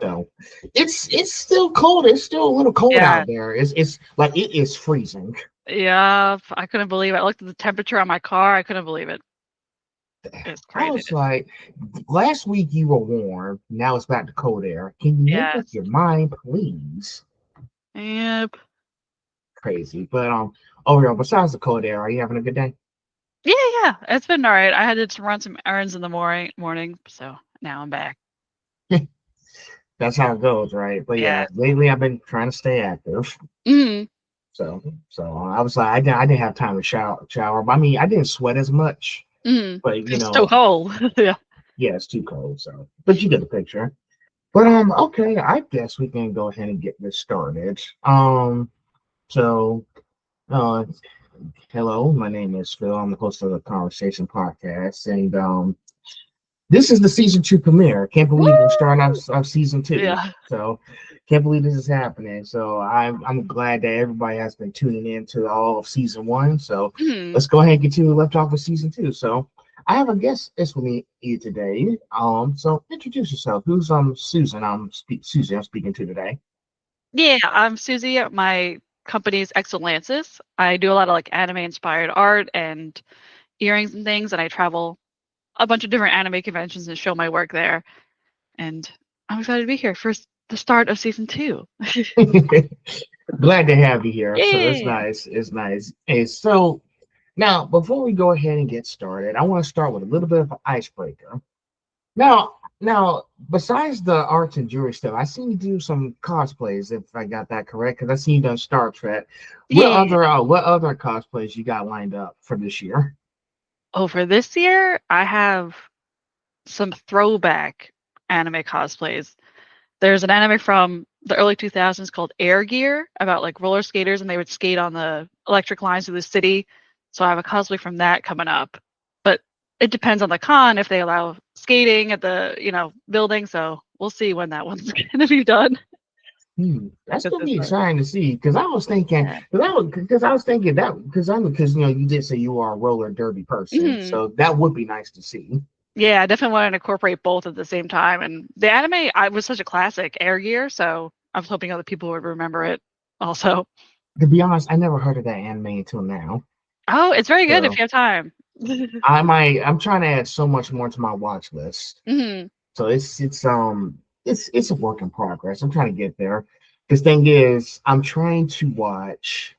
So it's still cold. It's still a little cold Yeah. out there. It's like it is freezing. Yeah. I couldn't believe it. I looked at the temperature on my car. I couldn't believe it. It's I was craziness. like, last week you were warm. Now it's back to cold air. Can you make up Yes. your mind, please? Yep. Crazy. But overall, besides the cold air, are you having a good day? Yeah, yeah. It's been all right. I had to run some errands in the morning, so now I'm back. That's how it goes, right? But yeah, Yes. lately I've been trying to stay active. Mhm. So I was like, I didn't have time to shower. But I mean, I didn't sweat as much. Mhm. But It's so cold. Yeah. yeah, it's too cold. So, but you get the picture. But okay, I guess we can go ahead and get this started. So uh, hello, my name is Phil. I'm the host of the Conversation Podcast, and this is the season 2 premiere. Can't believe we're starting Woo! off season 2. Yeah. So can't believe this is happening. So I'm glad that everybody has been tuning in to all of season 1. So Mhm. let's go ahead and continue left off with season 2. So I have a guest is with me here today. So introduce yourself. Who's Susan? Susie. I'm speaking to today. Yeah, I'm Susie. My company's Exolansis. I do a lot of like anime inspired art and earrings and things, and I travel a bunch of different anime conventions and show my work there. And I'm excited to be here for the start of season 2. Glad to have you here. So it's Yeah. nice. It's nice. Hey, so now before we go ahead and get started, I want to start with a little bit of an icebreaker. Now, besides the arts and jewelry stuff, I seen you do some cosplays. If I got that correct, because I seen you done Star Trek. Yeah. What other cosplays you got lined up for this year? Oh, for this year, I have some throwback anime cosplays. There's an anime from the early 2000s called Air Gear about like roller skaters and they would skate on the electric lines through the city. So I have a cosplay from that coming up. But it depends on the con if they allow skating at the, building. So we'll see when that one's going to be done. That's 'Cause gonna it's be exciting to see. Because I was thinking, yeah. because I was thinking that because you did say you are a roller derby person, Mhm. so that would be nice to see. Yeah, I definitely want to incorporate both at the same time. And the anime, I was such a classic, Air Gear, so I was hoping other people would remember it also. To be honest, I never heard of that anime until now. Oh, it's very good if So you have time. I'm trying to add so much more to my watch list. Mhm. So it's a work in progress. I'm trying to get there. The thing is, I'm trying to watch.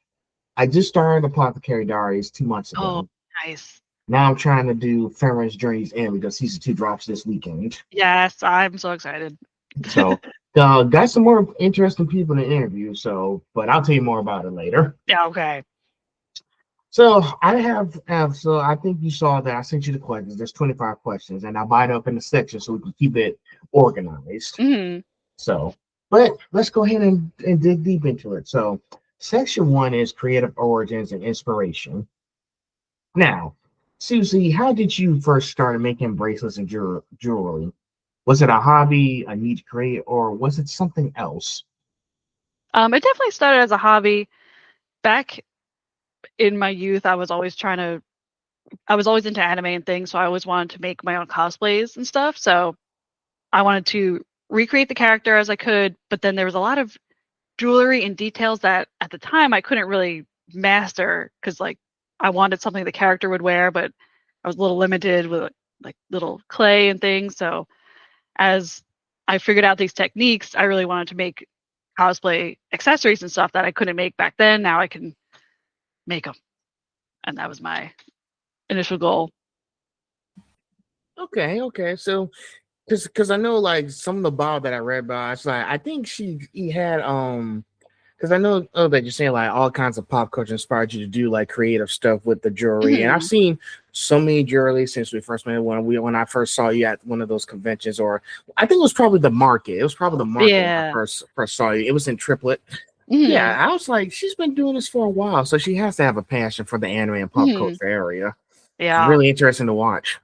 I just started Apothecary Diaries 2 months Oh, ago. nice. Now I'm trying to do Fairy's Journey's End because season 2 drops this weekend. Yes, I'm so excited. So got some more interesting people to interview. So, but I'll tell you more about it later. Yeah, okay. So so I think you saw that I sent you the questions. There's 25 questions, and I divide up in the section so we can keep it organized. Mhm. So, but let's go ahead and dig deep into it. So, section 1 is creative origins and inspiration. Now, Susie, how did you first start making bracelets and jewelry? Was it a hobby, a need to create, or was it something else? It definitely started as a hobby. Back in my youth, I was always into anime and things, so I always wanted to make my own cosplays and stuff. So I wanted to recreate the character as I could, but then there was a lot of jewelry and details that at the time I couldn't really master because like I wanted something the character would wear, but I was a little limited with like little clay and things. So as I figured out these techniques, I really wanted to make cosplay accessories and stuff that I couldn't make back then. Now I can make them, and that was my initial goal. Okay. So, because I know like some of the Bob that I read about, it's like I think he had because I know that you're saying like all kinds of pop culture inspired you to do like creative stuff with the jewelry, and I've Hmm. seen so many jewelry since we first met when I first saw you at one of those conventions, or I think it was probably the market. It was probably the market when I Yeah. first saw you. It was in Triplet. Yeah, Hmm. I was like, she's been doing this for a while, so she has to have a passion for the anime and pop Hmm. culture area. It's Yeah. really interesting to watch.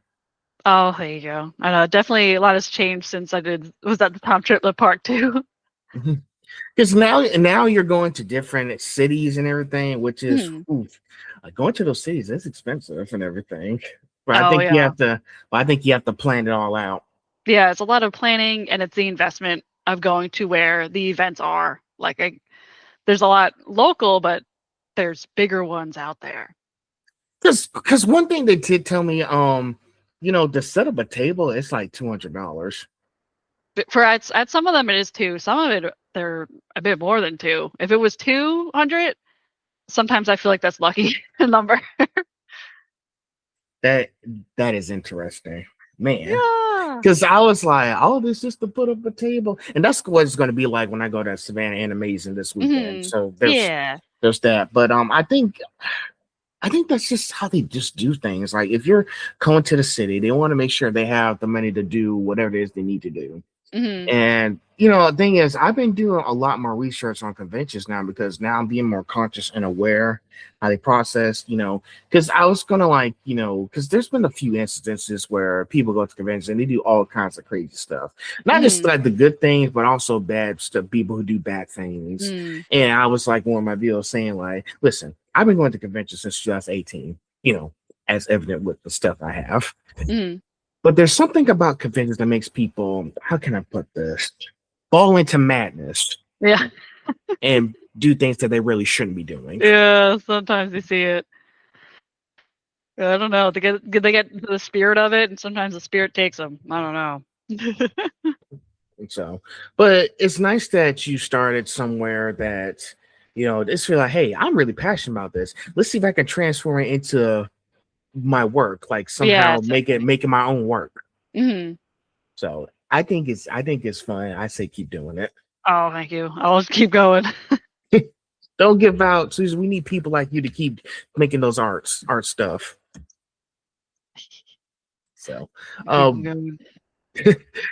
Oh, there you go. I know. Definitely a lot has changed since I was at the Tom Triplet Park too. Because now you're going to different cities and everything, which is Hmm. going to those cities is expensive and everything. But I Oh think you yeah. have to. But I think you have to plan it all out. Yeah, it's a lot of planning and it's the investment. of going to where the events are. Like there's a lot local, but there's bigger ones out there. Because one thing they did tell me, to set up a table, it's like $200. But for at some of them it is two. Some of it they're a bit more than two. If it was 200, sometimes I feel like that's lucky number. That that is interesting, man. Yeah. Because I was like, all of this just to put up a table, and that's what it's going to be like when I go to Savannah Animation this weekend. So Yeah. there's that. But I think that's just how they just do things. Like if you're coming to the city, they want to make sure they have the money to do whatever it is they need to do. Mhm. And the thing is, I've been doing a lot more research on conventions now because now I'm being more conscious and aware how they process. Because I was gonna because there's been a few instances where people go to conventions and they do all kinds of crazy stuff, not just Mhm. like the good things, but also bad stuff. People who do bad things, Mm. and I was like one of my videos saying like, listen, I've been going to conventions since 2018. As evident with the stuff I have. Mhm. But there's something about conventions that makes people, how can I put this, fall into madness Yeah. and do things that they really shouldn't be doing. Yeah, sometimes you see it. I don't know. They get the spirit of it, and sometimes the spirit takes them. I don't know. And so, but it's nice that you started somewhere that, it's feel like, hey, I'm really passionate about this. Let's see if I can transform it into my work, like Yeah, somehow exactly. make it my own work. Mhm. So I think it's fun. I say keep doing it. Oh, thank you. I'll just keep going. Don't give out, Susan. We need people like you to keep making those art stuff. So, Keep um, going.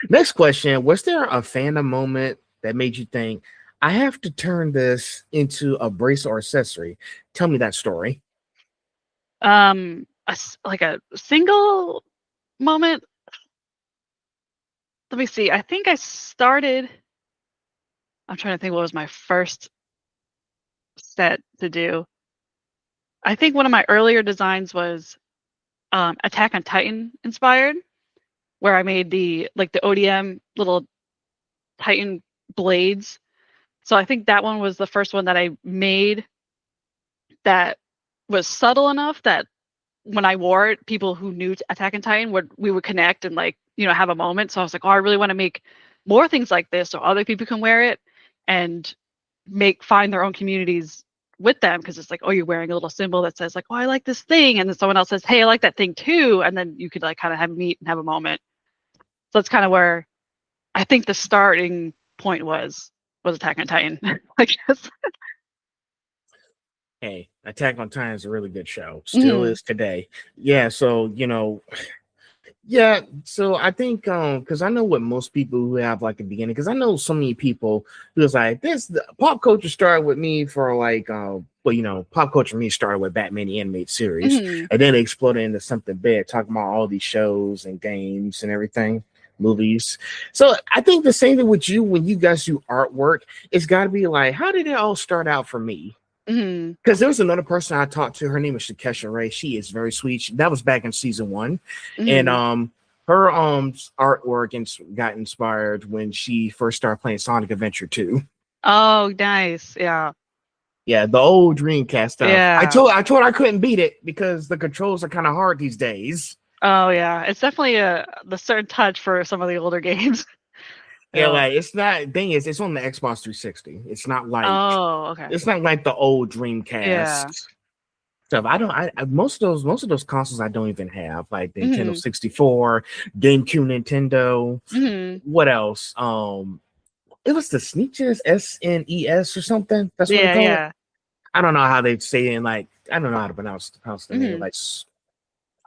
next question: was there a fandom moment that made you think I have to turn this into a brace or accessory? Tell me that story. Like a single moment. Let me see. I think I started. I'm trying to think what was my first set to do. I think one of my earlier designs was Attack on Titan inspired, where I made the ODM little Titan blades. So I think that one was the first one that I made that was subtle enough that when I wore it, people who knew Attack on Titan would connect and have a moment. So I was like, oh, I really want to make more things like this so other people can wear it and find their own communities with them, because it's like, oh, you're wearing a little symbol that says like, oh, I like this thing, and then someone else says, hey, I like that thing too, and then you could like kind of have meet and have a moment. So that's kind of where I think the starting point was Attack on Titan. I guess. Hey, Attack on Titan is a really good show. Still Hmm. is today. Yeah. So yeah, so I think because I know what most people who have like a beginning, because I know so many people who's like this pop culture started with me for like pop culture me started with Batman the animated series, Hmm. and then it exploded into something big, talking about all these shows and games and everything, movies. So I think the same thing with you when you guys do artwork, it's gotta be like, how did it all start out for me? Hmm. Because there was another person I talked to. Her name is Shakesha Ray. She is very sweet. That was back in season one, and Hmm. her artwork got inspired when she first started playing Sonic Adventure 2. Oh, nice. Yeah. Yeah, the old Dreamcast stuff. Yeah. I told her I couldn't beat it because the controls are kind of hard these days. Oh, yeah. It's definitely the certain touch for some of the older games. Yeah, Yeah. like it's not. Thing is, it's on the Xbox 360. Oh, okay. It's not like the old Yeah. Dreamcast stuff. I don't. Most of those consoles I don't even have, like the Nintendo Hmm. 64, GameCube, Nintendo. Hmm. What else? It was the Sneakers SNES or something. That's what they Yeah, call it. yeah. I don't know how they say it. Like I don't know how to pronounce the name. Hmm. Like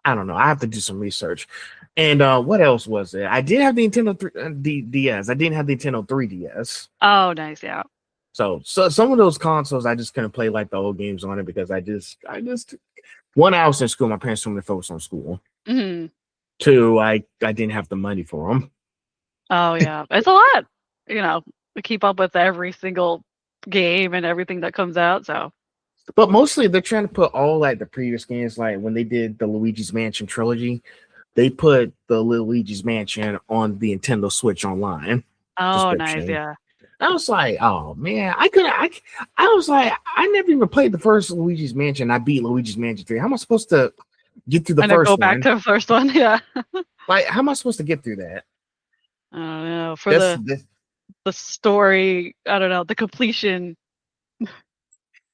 I don't know. I have to do some research. And what else was it? I did have the Nintendo DS. I didn't have the Nintendo 3DS. Oh, nice. Yeah. So some of those consoles I just couldn't play like the old games on it because I just one, I was in school. My parents told me to focus on school. Hmm. Two, I didn't have the money for them. Oh, yeah. It's a lot, to keep up with every single game and everything that comes out. So. But mostly they're trying to put all like the previous games, like when they did the Luigi's Mansion trilogy, they put the Luigi's Mansion on the Nintendo Switch Online. Oh, nice. description. Yeah. I was like, oh man, I was like, I never even played the first Luigi's Mansion. I beat Luigi's Mansion 3. How am I supposed to get through the And then go first back one? to the first one. Yeah. Like, how am I supposed to get through that? I don't know. For That's the story, I don't know, the completion.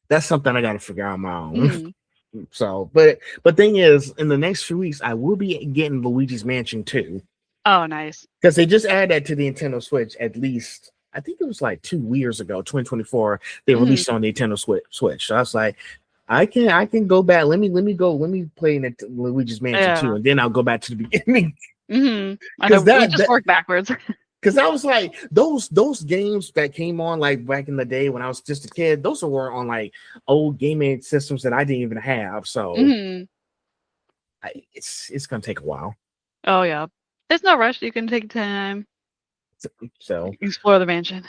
that's something I got to figure out on my own. Mhm. So, but thing is, in the next few weeks, I will be getting Luigi's Mansion 2 Oh, nice. because they just added that to the Nintendo Switch. At least I think it was like 2 years ago, 2024. They Mhm. released on the Nintendo Switch. So I was like, I can go back. Let me play Luigi's Mansion 2, Yeah. and then I'll go back to the beginning I because know we that just that work backwards. because I was like those games that came on like back in the day when I was just a kid. Those were on like old gaming systems that I didn't even have. So Mhm. it's gonna take a while. Oh, yeah. There's no rush. You can take time, So explore the mansion.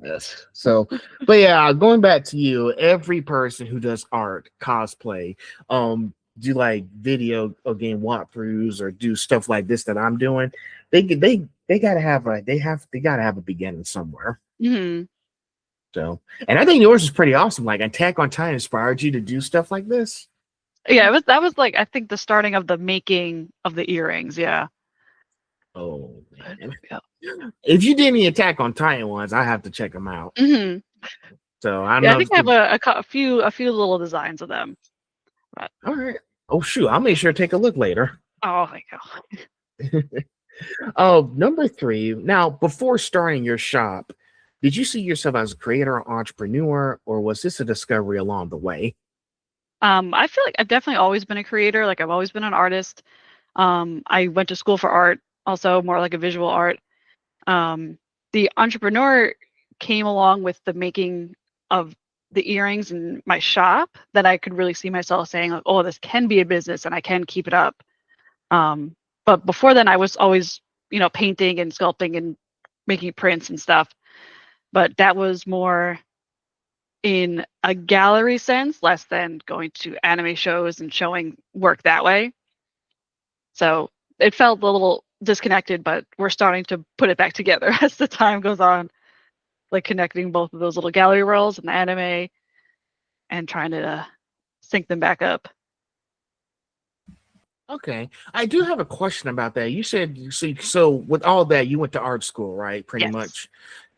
yes. So, but yeah, going back to you, every person who does art, cosplay, do like video or game walkthroughs or do stuff like this that I'm doing, they gotta have they gotta have a beginning somewhere. Mhm. So, and I think yours is pretty awesome. Like Attack on Titan inspired you to do stuff like this. Yeah, that was like I think the starting of the making of the earrings. Yeah. Oh But, man, yeah. if you did any Attack on Titan ones, I have to check them out. Mhm. So I don't Yeah, I know think if I have you, a few little designs of them. But all right. Oh shoot, I'll make sure to take a look later. oh, thank you. Oh, number three. Now, before starting your shop, did you see yourself as a creator or entrepreneur, or was this a discovery along the way? I feel like I've definitely always been a creator. Like I've always been an artist. I went to school for art, also more like a visual art. Um, the entrepreneur came along with the making of the earrings in my shop that I could really see myself saying like, oh, this can be a business and I can keep it up. Um, but before then, I was always, painting and sculpting and making prints and stuff. But that was more in a gallery sense, less than going to anime shows and showing work that way. So it felt a little disconnected, but we're starting to put it back together as the time goes on, like connecting both of those little gallery worlds and the anime and trying to sync them back up. Okay, I do have a question about that. You said so with all that, you went to art school, right? Pretty Yes. much.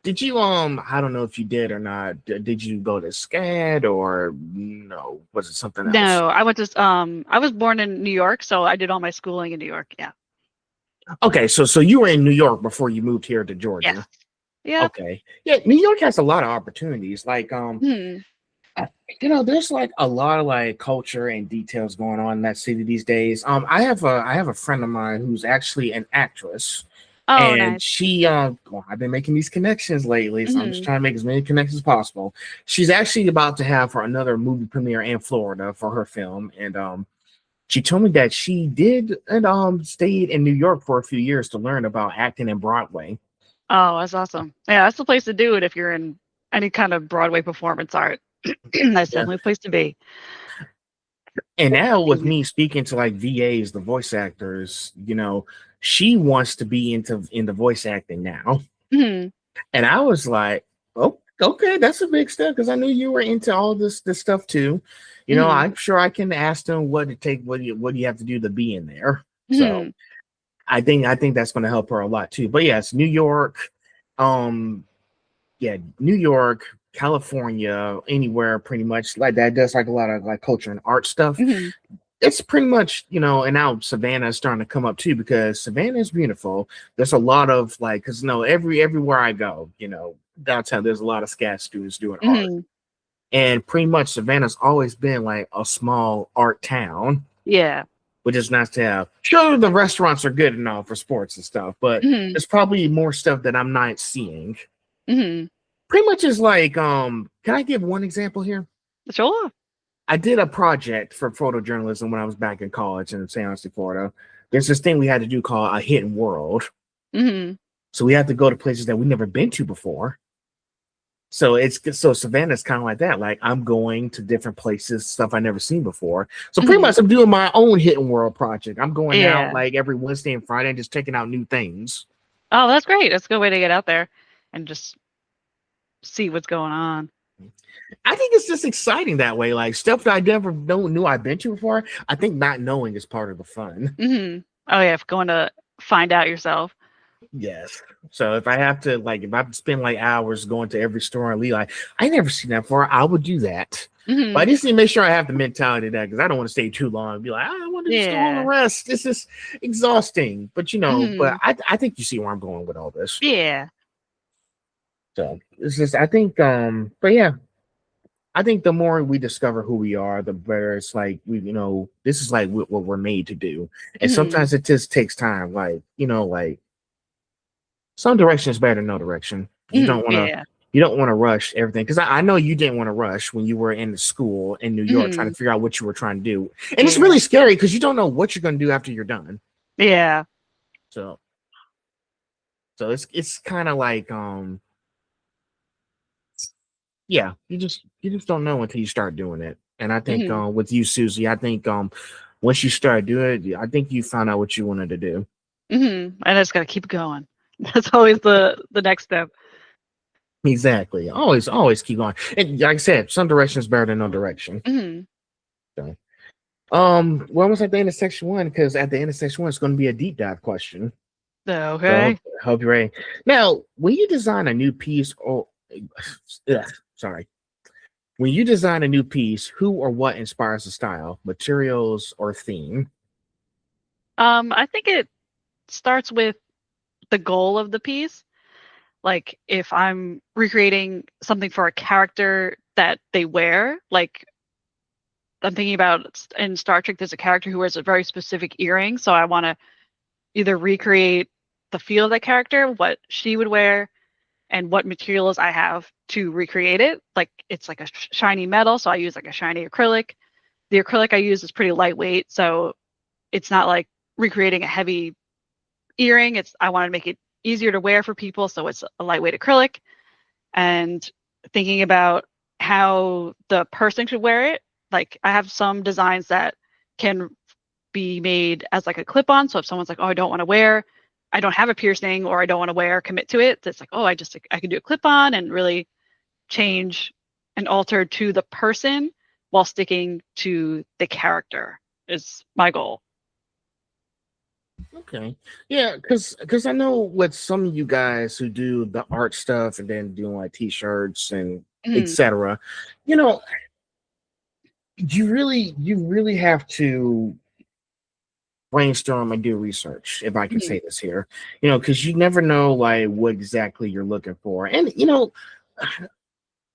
Did you I don't know if you did or not. Did you go to SCAD or no? Was it something else? No, I was born in New York, so I did all my schooling in New York. Yeah. Okay, so you were in New York before you moved here to Yes. Georgia. Yep. Okay, yeah, New York has a lot of opportunities. Like Hmm. I- there's like a lot of like culture and details going on in that city these days. I have a friend of mine who's actually an actress, Oh, and nice. she well, I've been making these connections lately, so I'm just Hmm. trying to make as many connections as possible. She's actually about to have for another movie premiere in Florida for her film, and she told me that she did and stayed in New York for a few years to learn about acting in Broadway. Oh, that's awesome. Yeah, that's the place to do it if you're in any kind of Broadway performance art. That's Yeah. definitely a place to be. And now with Mhm. me speaking to like VAs, the voice actors, she wants to be into voice acting now. Mhm. And I was like, oh, okay, that's a big step because I knew you were into all this stuff too. Mhm. I'm sure I can ask them what it take, what do you have to do to be in there. So Mhm. I think that's going to help her a lot too. But yes, New York, um, yeah, New York, California, anywhere pretty much like that does like a lot of like culture and art stuff. Mhm. It's pretty much, and now Savannah is starting to come up too because Savannah is beautiful. There's a lot of like, because everywhere I go, downtown, there's a lot of SCAD students doing art, Mhm. and pretty much Savannah's always been like a small art town, Yeah. which is nice to have. Sure, the restaurants are good and all for sports and stuff, but Mhm. there's probably more stuff that I'm not seeing. Mhm. Pretty much is like, can I give one example here? Sure. I did a project for photojournalism when I was back in college in San Jose, Florida. There's this thing we had to do called a hidden world. Mhm. So we had to go to places that we've never been to before. So Savannah's kind of like that. Like I'm going to different places, stuff I never seen before. So pretty Mhm. much I'm doing my own hidden world project. I'm going out Yeah. like every Wednesday and Friday and just checking out new things. Oh, that's great. That's a good way to get out there and just see what's going on. I think it's just exciting that way. Like stuff that I never knew I've been to before. I think not knowing is part of the fun. Hmm. Oh yeah, if going to find out yourself. Yes. So if I have to like if I have to spend like hours going to every store and like I never seen that before, I would do that. But I Hmm. just need to make sure I have the mentality of that because I don't want to stay too long and be like, I want to just go home and Yeah. rest. This is exhausting. But but Hmm. I think you see where I'm going with all this. Yeah. So it's just I think but yeah, I think the more we discover who we are, the better it's like this is like what we're made to do. And Hmm. sometimes it just takes time. Like, like some direction is better than no direction. Hmm. Yeah. You don't want to rush everything. Because I know you didn't want to rush when you were in the school in New York trying Hmm. to figure out what you were trying to do. And it's Yeah. really scary because you don't know what you're gonna do after you're done. Yeah. So it's kind of like yeah, you just don't know until you start doing it. And I think Hmm. with you, Susie, I think once you start doing it, I think you found out what you wanted to do. Hmm. I just gotta keep going. That's always the next step. Exactly. Always keep going. And like I said, some direction is better than no direction. Hmm. So, we're almost at the end of section one because at the end of section one, it's going to be a deep dive question. So Okay. hope you're ready. Now, when you design a new piece, or sorry, when you design a new piece, who or what inspires the style, materials, or theme? I think it starts with the goal of the piece. Like if I'm recreating something for a character that they wear, like I'm thinking about in Star Trek, there's a character who wears a very specific earring. So I want to either recreate the feel of that character, what she would wear, and what materials I have to recreate it. Like it's like a shiny metal, so I use like a shiny acrylic. The acrylic I use is pretty lightweight, so it's not like recreating a heavy earring. It's I want to make it easier to wear for people, so it's a lightweight acrylic. And thinking about how the person should wear it. Like I have some designs that can be made as like a clip-on. So if someone's like, oh, I don't have a piercing or I don't want to wear, commit to it. It's like, oh, I can do a clip-on and really change and alter to the person while sticking to the character is my goal. Okay, yeah, because I know with some of you guys who do the art stuff and then doing like t-shirts and Mm-hmm. etc. You know, you really have to brainstorm and do research if I can Mm-hmm. say this here, because you never know like what exactly you're looking for. And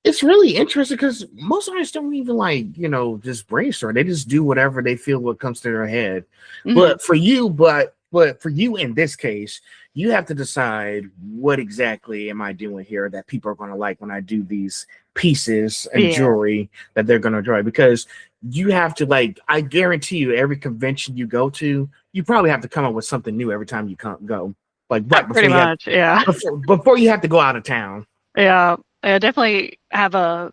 it's really interesting because most artists don't even like just brainstorm. They just do whatever they feel what comes to their head. Mm-hmm. But for you in this case, you have to decide what exactly am I doing here that people are going to like when I do these pieces and Yeah. jewelry that they're going to enjoy. Because you have to like, I guarantee you, every convention you go to, you probably have to come up with something new every time you go. Like right Pretty before much. Yeah. before you have to go out of town. Yeah. I definitely have a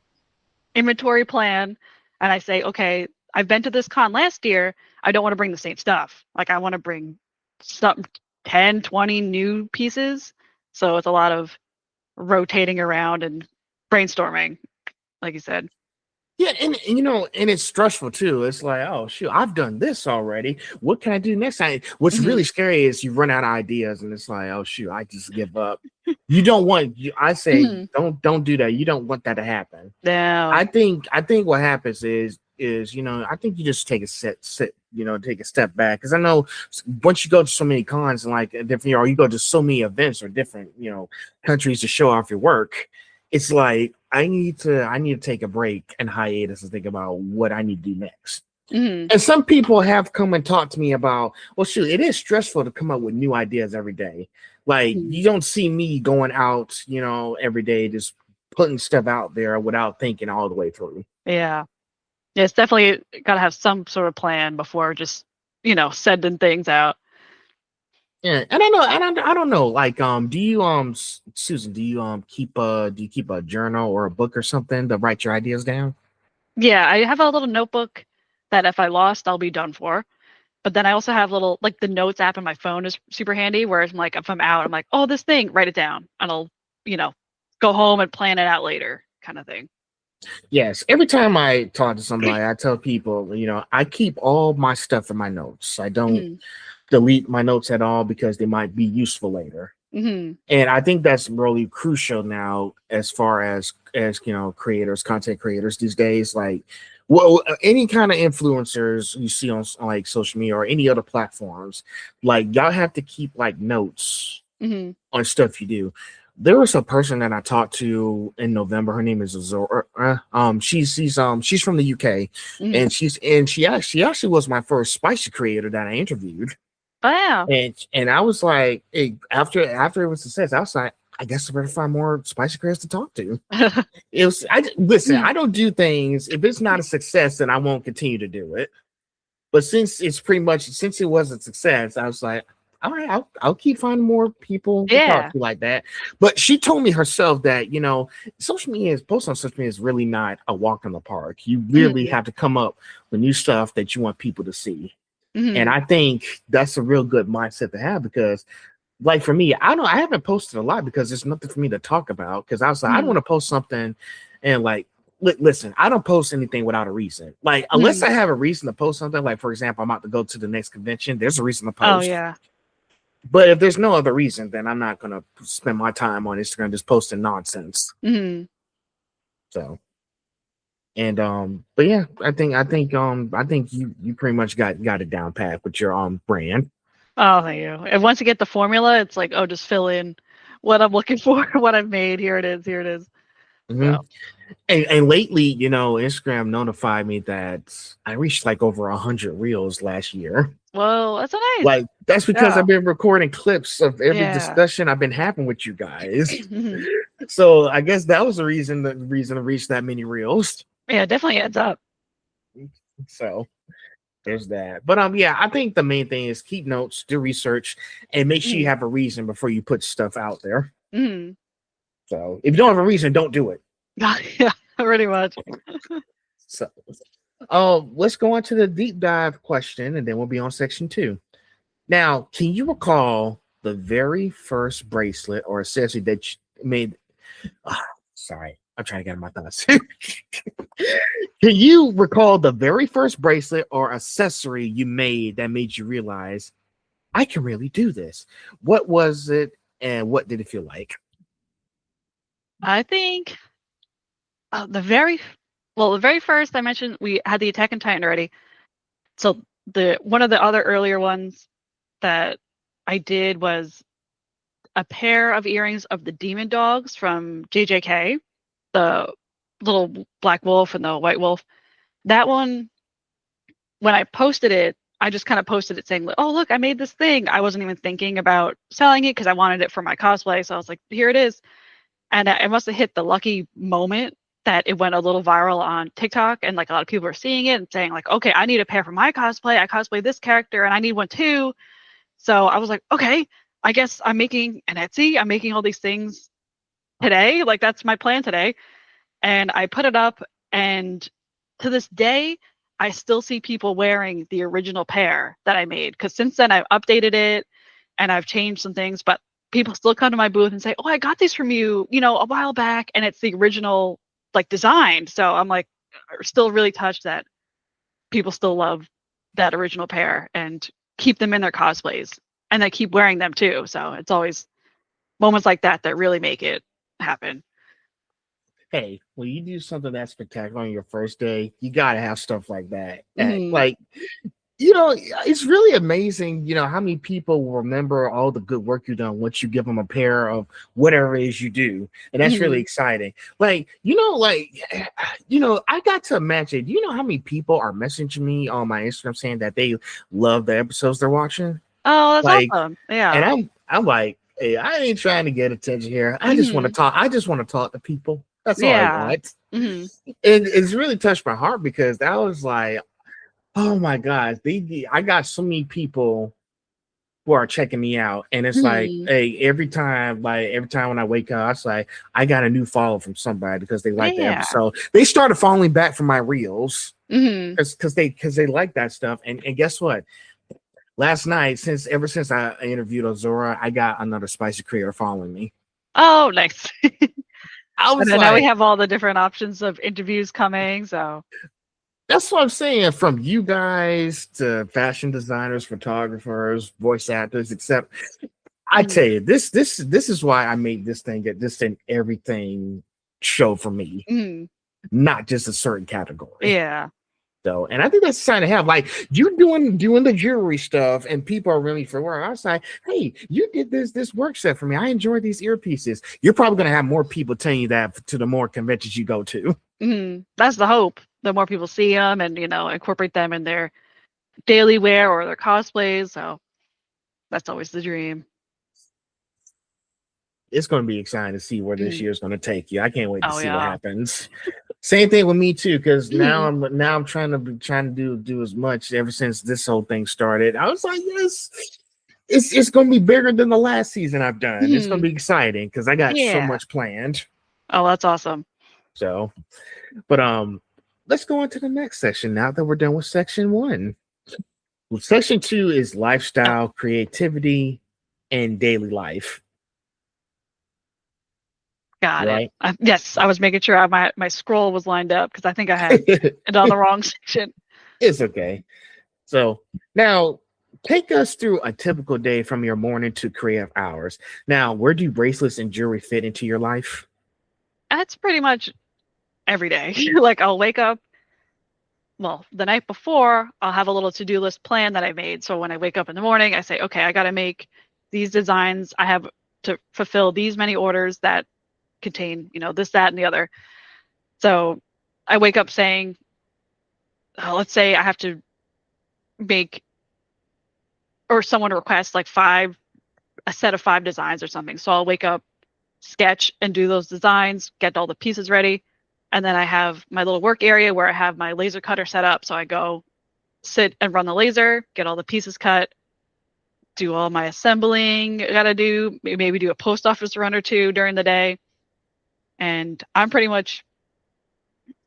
inventory plan and I say, okay, I've been to this con last year. I don't want to bring the same stuff. Like I want to bring some 10, 20 new pieces. So it's a lot of rotating around and brainstorming, like you said. Yeah, and and it's stressful too. It's like, oh shoot, I've done this already. What can I do next time? What's Hmm. really scary is you run out of ideas, and it's like, oh shoot, I just give up. You don't want. I say, Hmm. don't do that. You don't want that to happen. No. I think what happens is I think you just take a take a step back because I know once you go to so many cons and like different or you go to so many events or different countries to show off your work, it's like I need to take a break and hiatus and think about what I need to do next. Hmm. And some people have come and talked to me about, well, shoot, it is stressful to come up with new ideas every day. Like Hmm. you don't see me going out, every day just putting stuff out there without thinking all the way through. Yeah. Yeah, it's definitely got to have some sort of plan before just, sending things out. Yeah, and I know, and I don't know, like, do you, Susan, do you keep a journal or a book or something to write your ideas down? Yeah, I have a little notebook that if I lost, I'll be done for. But then I also have little like the notes app on my phone is super handy. Whereas I'm like if I'm out, I'm like, oh, this thing, write it down, and I'll you know go home and plan it out later, kind of thing. Yes. Every time I talk to somebody, I tell people, I keep all my stuff in my notes. I don't Hmm. delete my notes at all because they might be useful later. Hmm. And I think that's really crucial now as far as creators, content creators these days. Like, well, any kind of influencers you see on like social media or any other platforms, like y'all have to keep like notes Hmm. on stuff you do. There was a person that I talked to in November. Her name is Azor. She's from the UK, Hmm. and she actually was my first spicy creator that I interviewed. Oh yeah. And I was like, hey, after it was a success, I was like, I guess I better find more spicy creators to talk to. It was listen, I don't do things if it's not a success, then I won't continue to do it. But since it was a success, I was like, all right, I'll keep finding more people to talk Yeah. to like that. But she told me herself that social media is posting on social media is really not a walk in the park. You really Hmm. have to come up with new stuff that you want people to see. And Hmm. I think that's a real good mindset to have because, like for me, I haven't posted a lot because there's nothing for me to talk about. Because I was like, I don't Hmm. want to post something and like listen, I don't post anything without a reason. Like unless Hmm. I have a reason to post something, like for example, I'm about to go to the next convention, there's a reason to Oh post. yeah. But if there's no other reason, then I'm not gonna spend my time on Instagram just posting nonsense. Hmm. So and but yeah, I think you pretty much got it down pat with your brand. Oh, thank you. And once you get the formula, it's like, oh, just fill in what I'm looking for, what I've made. Here it is. Here it is. Hmm. So, And lately, Instagram notified me that I reached like over 100 reels last year. well, that's so nice. Like that's because Yeah. I've been recording clips of every Yeah. discussion I've been having with you guys. Hmm. So I guess that was the reason to reach that many reels. Yeah, it definitely adds up. So there's that. But yeah, I think the main thing is keep notes, do research, and make sure you Hmm. have a reason before you put stuff out there. Hmm. So if you don't have a reason, don't do it. Yeah, pretty much. So let's go on to the deep dive question, and then we'll be on section 2. Now, can you recall the very first bracelet or accessory that you made? Ah, sorry, I'm trying to get my thoughts. Can you recall the very first bracelet or accessory you made that made you realize I can really do this? What was it, and what did it feel like? I think the very first I mentioned we had the Attack on Titan already. So the one of the other earlier ones that I did was a pair of earrings of the demon dogs from JJK, the little black wolf and the white wolf. That one, when I posted it, I just kind of posted it saying, "Oh, look, I made this thing." I wasn't even thinking about selling it because I wanted it for my cosplay. So I was like, "Here it is." And I must have hit the lucky moment that it went a little viral on TikTok, and like a lot of people are seeing it and saying like, "Okay, I need a pair for my cosplay. I cosplay this character, and I need one too." So I was like, "Okay, I guess I'm making an Etsy. I'm making all these things today. Like that's my plan today." And I put it up, and to this day, I still see people wearing the original pair that I made. Because since then, I've updated it and I've changed some things, but people still come to my booth and say, "Oh, I got these from you, a while back," and it's the original like design. So I'm like, still really touched that people still love that original pair and keep them in their cosplays, and they keep wearing them too. So it's always moments like that that really make it happen. Hey, when you do something that spectacular on your first day, you gotta have stuff like that. Hmm. Like it's really amazing, how many people will remember all the good work you've done once you give them a pair of whatever it is you do. And that's really Hmm. exciting. I got to imagine, do you know how many people are messaging me on my Instagram saying that they love the episodes they're watching? Oh, that's Like, awesome. and Yeah. I'm like, hey, I ain't trying to get attention here. I just want to Hmm. talk. I just want to talk to people. That's all I Yeah. want. Hmm. And it's really touched my heart because that was like, oh my God, I got so many people who are checking me out. And it's like, Hmm. hey, every time when I wake up, it's like I got a new follow from somebody because they like the Yeah. episode. They started following back from my reels Hmm. because they like that stuff. And guess what? last night, ever since I interviewed Ozora, I got another spicy creator following me. Oh, nice. I And was then now we like, have all the different options of interviews coming. So, that's what I'm saying. From you guys to fashion designers, photographers, voice actors, except I tell mm, you, this is why I made this thing get this thing everything show for me, mm, not just a certain category. yeah. So, and I think that's trying to have like you doing the jewelry stuff, and people are really for where I was like, hey, you did this work set for me. I enjoy these earpieces. You're probably gonna have more people telling you that to the more conventions you go to. That's the hope. The more people see them and, incorporate them in their daily wear or their cosplays. So that's always the dream. It's going to be exciting to see where this Mm. year's going to take you. I can't wait to Oh, see what yeah. happens. Same thing with me too, because now Mhm. I'm trying to do as much ever since this whole thing started. I was like, yes, it's going to be bigger than the last season I've done. It's going Mhm. to be exciting because I got so Yeah. much planned. Oh, that's awesome. So, but let's go on to the next section now that we're done with section one. Well, section two is Oh, lifestyle, creativity, and daily life. got it. Right? Yes, I was making sure my scroll was lined up because I think I had it on the wrong section. It's okay. So now take us through a typical day from your morning to creative hours. Now, where do bracelets and jewelry fit into your life? That's pretty much every day. Like I'll wake up, well, the night before, I'll have a little to-do list plan that I made. So when I wake up in the morning, I say, okay, I got to make these designs. I have to fulfill these many orders that contain, this, that, and the other. So I wake up saying, let's say I have to make, or someone requests like a set of 5 designs or something. So I'll wake up, sketch, and do those designs, get all the pieces ready. And then I have my little work area where I have my laser cutter set up. So I go sit and run the laser, get all the pieces cut, do all my assembling I gotta do, maybe do a post office run or two during the day. And I'm pretty much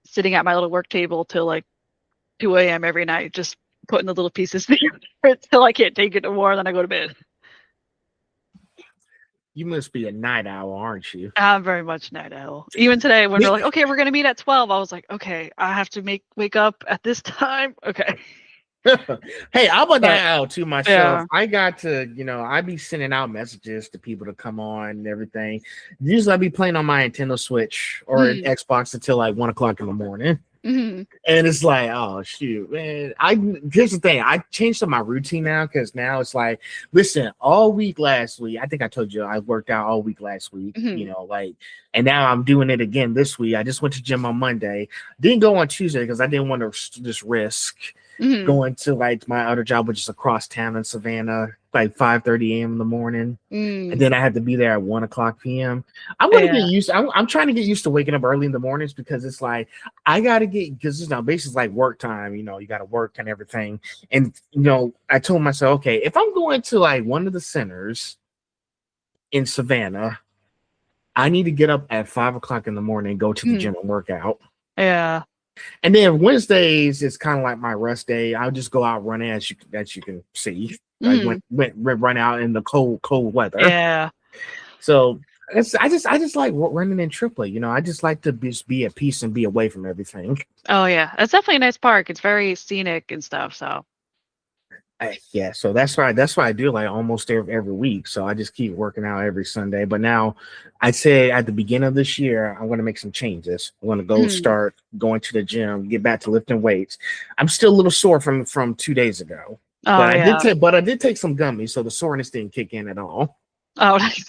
sitting at my little work table till like 2 a.m. every night, just putting the little pieces together until I can't take it no more. Then I go to bed. You must be a night owl, aren't you? I'm very much night owl. Even today, when we're like, okay, we're gonna meet at 12, I was like, okay, I have to wake up at this time. Okay, Hey, I'm a night but owl to myself. yeah, I got to, I be sending out messages to people to come on and everything. Usually I be playing on my Nintendo Switch or an mm, Xbox until like 1 o'clock in the morning. mm, And it's like, oh shoot, man. Here's the thing. I changed up my routine now because now it's like, listen, all week last week, I think I told you I worked out all week last week, mm, and now I'm doing it again this week. I just went to gym on Monday. Didn't go on Tuesday because I didn't want to just risk mm, going to like my other job, which is across town in Savannah, like 5:30 a.m. in the morning. And mm, then I had to be there at 1 o'clock p.m. I'm gonna get yeah, used. I'm trying to get used to waking up early in the mornings because it's like I gotta get because it's now basically like work time. You got to work and everything. And I told myself, okay, if I'm going to like one of the centers in Savannah, I need to get up at 5 o'clock in the morning, go to the mm, gym and work out. yeah, And then Wednesdays is kind of like my rest day. I'll just go out running as you can see. I mm, went run out in the cold weather. yeah. So I just like running in Tripoli. I just like to be at peace and be away from everything. Oh yeah, it's definitely a nice park. It's very scenic and stuff. So, Yeah, so that's why I do like almost every week. So I just keep working out every Sunday. But now I say at the beginning of this year, I'm going to make some changes. I'm going to go mm, start going to the gym, get back to lifting weights. I'm still a little sore from 2 days ago, oh yeah, but I did take some gummies, so the soreness didn't kick in at all. oh nice.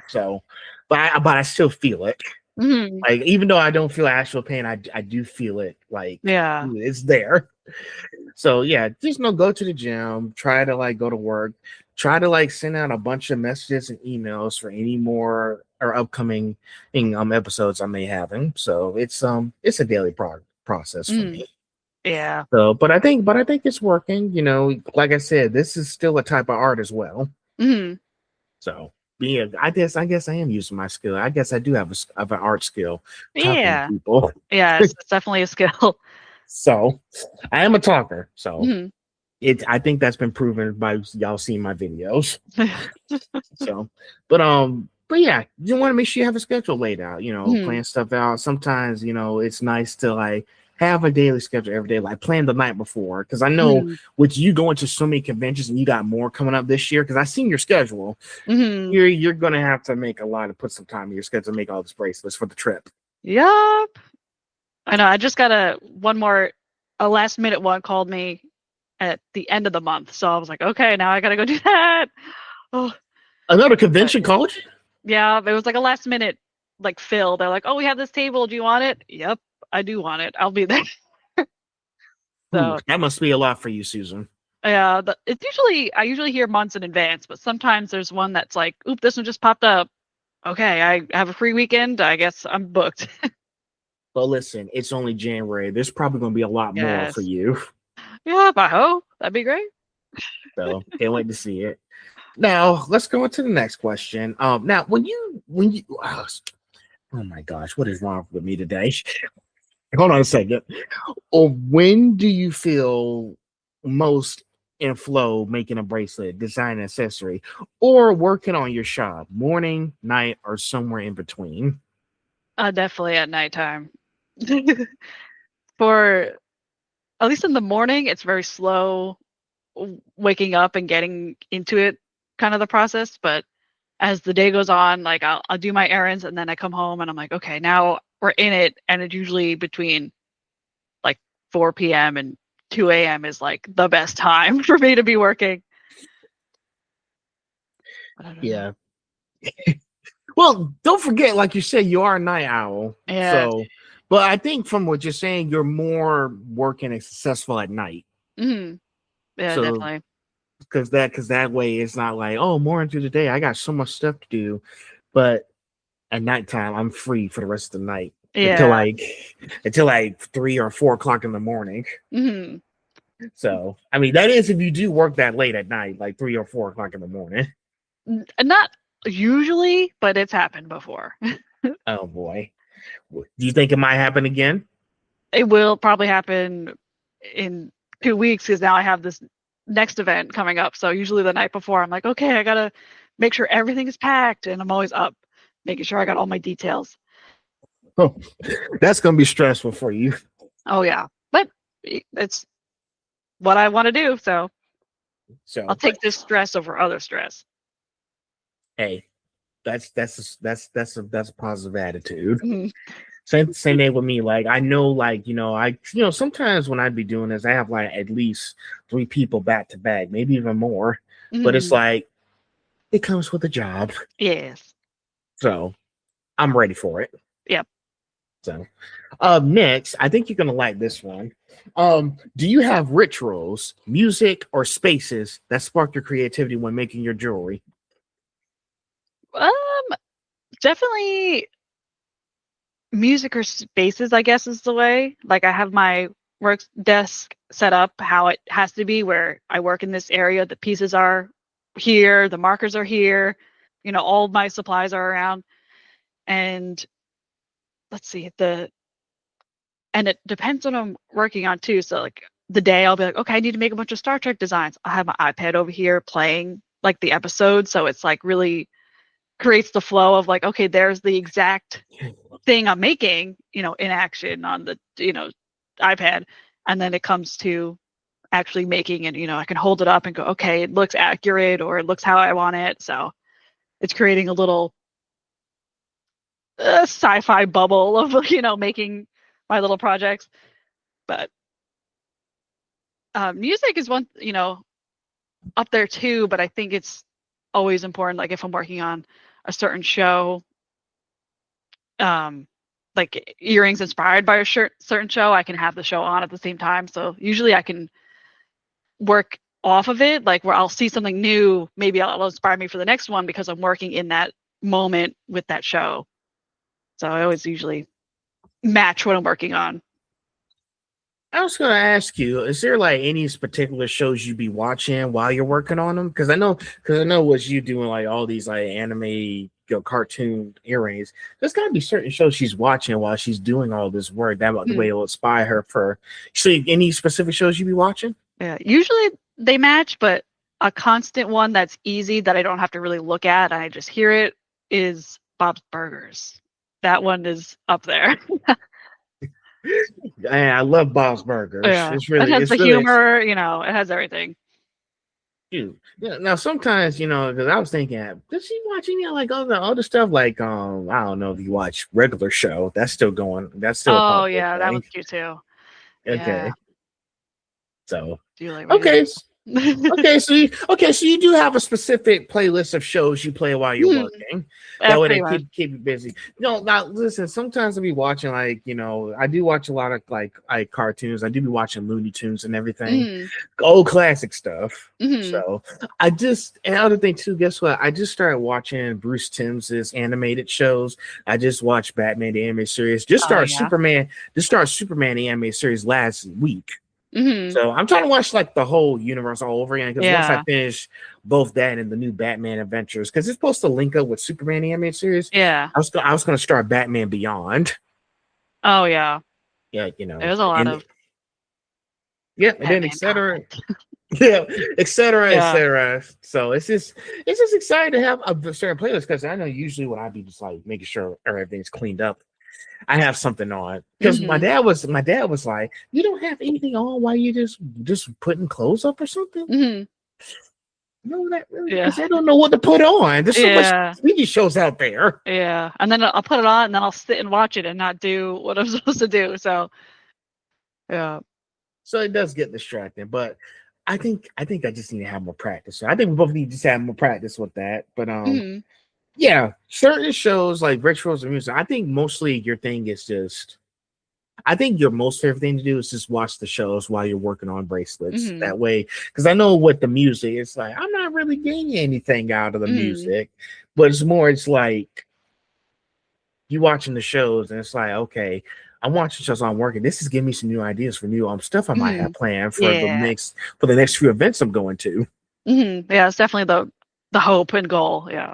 So, but I still feel it. mm, Like even though I don't feel actual pain, I do feel it. Like yeah, it's there. So yeah, just go to the gym, try to like go to work, try to like send out a bunch of messages and emails for any more or upcoming episodes I may have. And so it's a daily process for mm, me. yeah, So, but I think it's working. Like I said, this is still a type of art as well. mm, So I guess I am using my skill. I guess I do have an art skill talking to yeah, people. yeah. It's definitely a skill. So I am a talker. So Mm, I think that's been proven by y'all seeing my videos. So, but yeah, you want to make sure you have a schedule laid out, Mhm, plan stuff out. Sometimes, it's nice to like have a daily schedule every day, like plan the night before. Cause I know mhm, with you going to so many conventions and you got more coming up this year, because I seen your schedule, mhm. you're gonna have to make a lot of put some time in your schedule to make all these bracelets for the trip. Yup. I know. I just got a last minute one called me at the end of the month, so I was like, okay, now I gotta go do that. Oh, Another but convention college? yeah, it was like a last minute like fill. They're like, oh, we have this table. Do you want it? Yep, I do want it. I'll be there. Ooh, So that must be a lot for you, Susan. yeah, it's usually I usually hear months in advance, but sometimes there's one that's like, oop, this one just popped up. Okay, I have a free weekend. I guess I'm booked. But listen, it's only January. There's probably gonna be a lot more for Yes. you. Yeah, I hope that'd be great. So can't wait to see it. Now let's go into the next question. Now when you oh my gosh, what is wrong with me today? Hold on a second. Or when do you feel most in flow making a bracelet, design an accessory, or working on your shop? Morning, night, or somewhere in between? Definitely at nighttime. For at least in the morning, it's very slow waking up and getting into it, kind of the process. But as the day goes on, like I'll do my errands and then I come home and I'm like, okay, now we're in it, and it's usually between like 4 p.m. and 2 a.m. is like the best time for me to be working. But I don't know. Yeah. Well, don't forget, like you said, you are a night owl. Yes. So, but I think from what you're saying, you're more working and successful at night. Hmm. Yeah, So, definitely. because that way it's not like, oh, more into the day, I got so much stuff to do. But at nighttime, I'm free for the rest of the night until Yeah. like until like 3 or 4 o'clock in the morning. Hmm. So, I mean, that is if you do work that late at night, like 3 or 4 o'clock in the morning. Not usually, but it's happened before. Oh boy, do you think it might happen again? It will probably happen in 2 weeks because now I have this next event coming up. So usually the night before, I'm like, okay, I gotta make sure everything is packed, and I'm always up making sure I got all my details. Oh, that's gonna be stressful for you. Oh yeah, but it's what I want to do, so I'll So, but take this stress over other stress. hey, that's a positive attitude. Mhm. Same thing with me. Like I know, like sometimes when I'd be doing this, I have like at least 3 people back to back, maybe even more. But it's Mhm. like it comes with a job, Yes. so I'm ready for it. Yep. So, next, I think you're gonna like this one. Do you have rituals, music, or spaces that spark your creativity when making your jewelry? Um, Definitely music or spaces, I guess, is the way. Like I have my work desk set up how it has to be, where I work in this area. The pieces are here, the markers are here, all my supplies are around. And let's see, and it depends on what I'm working on too. So like the day I'll be like, okay, I need to make a bunch of Star Trek designs. I have my iPad over here playing like the episode. So it's like really creates the flow of like, okay, there's the exact thing I'm making, in action on the, iPad. And then it comes to actually making it, I can hold it up and go, okay, it looks accurate or it looks how I want it. So it's creating a little sci-fi bubble of, making my little projects. But music is one, up there too, but I think it's always important. Like if I'm working on a certain show, um, like earrings inspired by a certain show, I can have the show on at the same time. So usually I can work off of it, like where I'll see something new, maybe it'll inspire me for the next one because I'm working in that moment with that show. So I always usually match what I'm working on. I was gonna ask you, is there like any particular shows you be watching while you're working on them? Because I know what you doing like all these like anime, cartoon earrings. There's gotta be certain shows she's watching while she's doing all this work. That the way Hmm. it'll inspire her for. So, any specific shows you be watching? Yeah, usually they match, but a constant one that's easy that I don't have to really look at, I just hear it, is Bob's Burgers. That one is up there. And I love Bob's Burgers. Yeah. It has the It's really humor, you know, it has everything. cute. Yeah, now sometimes, because I was thinking, does she watch any like other stuff like I don't know if you watch regular show. That's still going. That's still a Oh, popular yeah, that thing. one's cute too. Yeah. Okay, so Do you like okay, regular? so you do have a specific playlist of shows you play while you're Mhm. working. Yeah, That way they pretty much. keep you busy. No, now listen. Sometimes I'll be watching I do watch a lot of like cartoons. I do be watching Looney Tunes and everything, Mhm. old classic stuff. Mhm. So and other thing too. Guess what? I just started watching Bruce Timms's animated shows. I just watched Batman the animated series. Oh, yeah. Just start Superman the animated series last week. Mhm. So I'm trying to watch like the whole universe all over again because once I Yeah. finish both that and the new Batman Adventures, because it's supposed to link up with Superman the animated series. Yeah. I was going to start Batman Beyond. Oh, yeah. Yeah, There's a lot and of and then Batman etc. content. Yeah, etc. Yeah. etc. So it's just exciting to have a certain playlist because I know usually when I be just like making sure everything's cleaned up, I have something on because Mhm. my dad was like, you don't have anything on while you just putting clothes up or something. Mhm. No, that Yeah. because I don't know what to put on. There's so much Yeah. TV shows out there. Yeah. And then I'll put it on and then I'll sit and watch it and not do what I'm supposed to do. So, yeah. So it does get distracting, but I think I just need to have more practice. So I think we both need to just have more practice with that. But Mhm. yeah, certain shows like rituals and music, I think mostly your thing is just I think your most favorite thing to do is just watch the shows while you're working on bracelets. Mhm. That way, because I know what the music is like, I'm not really getting anything out of the Mhm. music, but it's like you watching the shows and it's like, okay, I'm watching shows I'm working. This is giving me some new ideas for new stuff I might have Mhm. planned Yeah. for the next few events I'm going to. Mhm. Yeah, it's definitely the hope and goal. Yeah.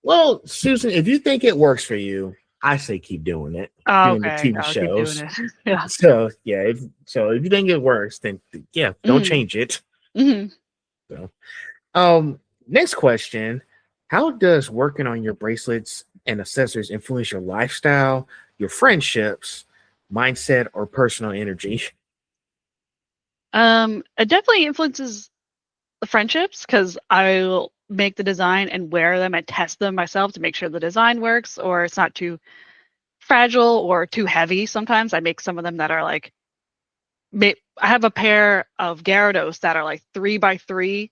Well, Susan, if you think it works for you, I say keep doing it, Oh, doing the okay. TV I'll keep doing shows. it. Yeah. So yeah, if you think it works, then yeah, don't Mhm. change it. Mhm. So, next question: how does working on your bracelets and accessories influence your lifestyle, your friendships, mindset, or personal energy? It definitely influences the friendships because I'll make the design and wear them and test them myself to make sure the design works or it's not too fragile or too heavy. Sometimes I make some of them that are like, I have a pair of Gyarados that are like 3 by 3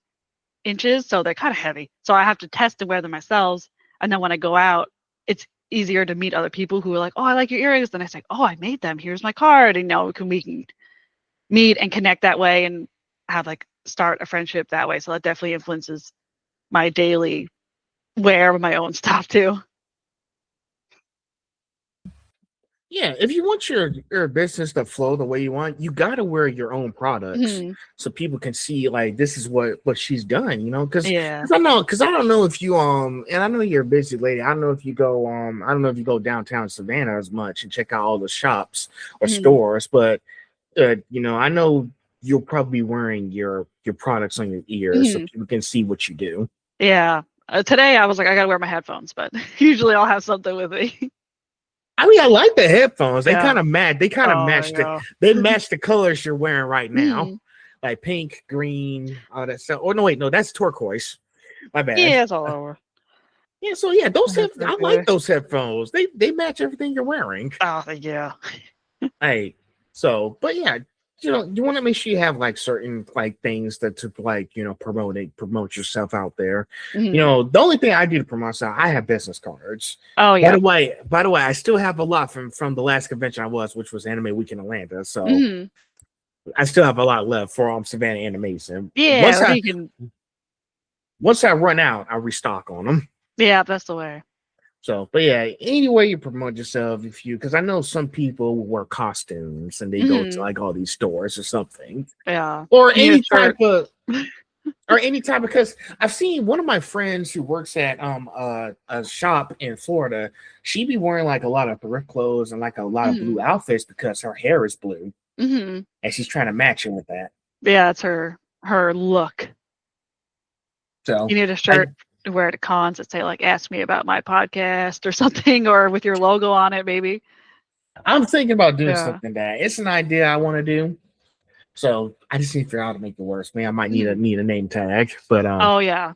inches, so they're kind of heavy. So I have to test and wear them myself. And then when I go out, it's easier to meet other people who are like, "Oh, I like your earrings." Then I say, "Oh, I made them. Here's my card." And we can meet and connect that way and have like start a friendship that way. So that definitely influences my daily wear of my own stuff too. Yeah, if you want your business to flow the way you want, you got to wear your own products Mhm. so people can see like this is what she's done. Yeah. Because I don't know if you and I know you're a busy lady. I don't know if you go I don't know if you go downtown Savannah as much and check out all the shops or Mhm. stores, but I know you'll probably be wearing your products on your ears so Mhm. people can see what you do. Yeah. Today I was like, I gotta wear my headphones, but usually I'll have something with me. I mean, I like the headphones. They Yeah. kind of match. They kind of Oh match yeah. they match the colors you're wearing right now, Mhm. like pink, green, all that stuff. Oh no, wait, no, that's turquoise. My bad. Yeah, it's all over. Yeah, so yeah, That's I like okay. those headphones. They match everything you're wearing. Oh yeah. Hey, so but yeah, you want to make sure you have like certain like things that to like promote yourself out there. Mhm. The only thing I do to promote myself, I have business cards. Oh yeah. By the way, I still have a lot from the last convention I was, which was Anime Week in Atlanta. So Mhm. I still have a lot left for Savannah Animation. Yeah, you can. Once I run out, I'll restock on them. Yeah, that's the way. So, but yeah, any way you promote yourself, because I know some people wear costumes and they go to Mhm. like all these stores or something, Yeah. or You need a shirt. any type because I've seen one of my friends who works at a shop in Florida. She be wearing like a lot of thrift clothes and like a lot of Mhm. blue outfits because her hair is blue Mhm. and she's trying to match it with that. Yeah, it's her. her look. So You need a I, shirt to wear to cons that say like "Ask me about my podcast" or something, or with your logo on it, maybe. I'm thinking about doing Yeah. something that it's an idea I want to do. So I just need to figure out how to make it worse. Man, I might need a Mhm. name tag, but Oh yeah.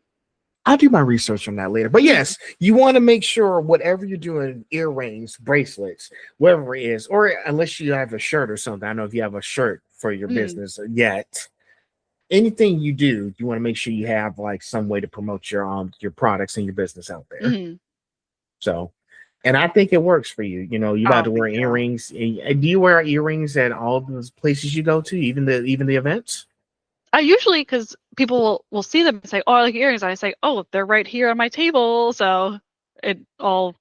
I'll do my research on that later. But Mhm. yes, you want to make sure whatever you're doing, earrings, bracelets, whatever it is, or unless you have a shirt or something. I know if you have a shirt for your Mhm. business yet, anything you do, you want to make sure you have like some way to promote your products and your business out there. Mhm. So, and I think it works for you. You know, you about Oh, to wear thank you. earrings. Do you wear earrings at all those places you go to, even the events? I usually, because people will see them and say, "Oh, I like earrings." I say, "Oh, they're right here on my table," so it all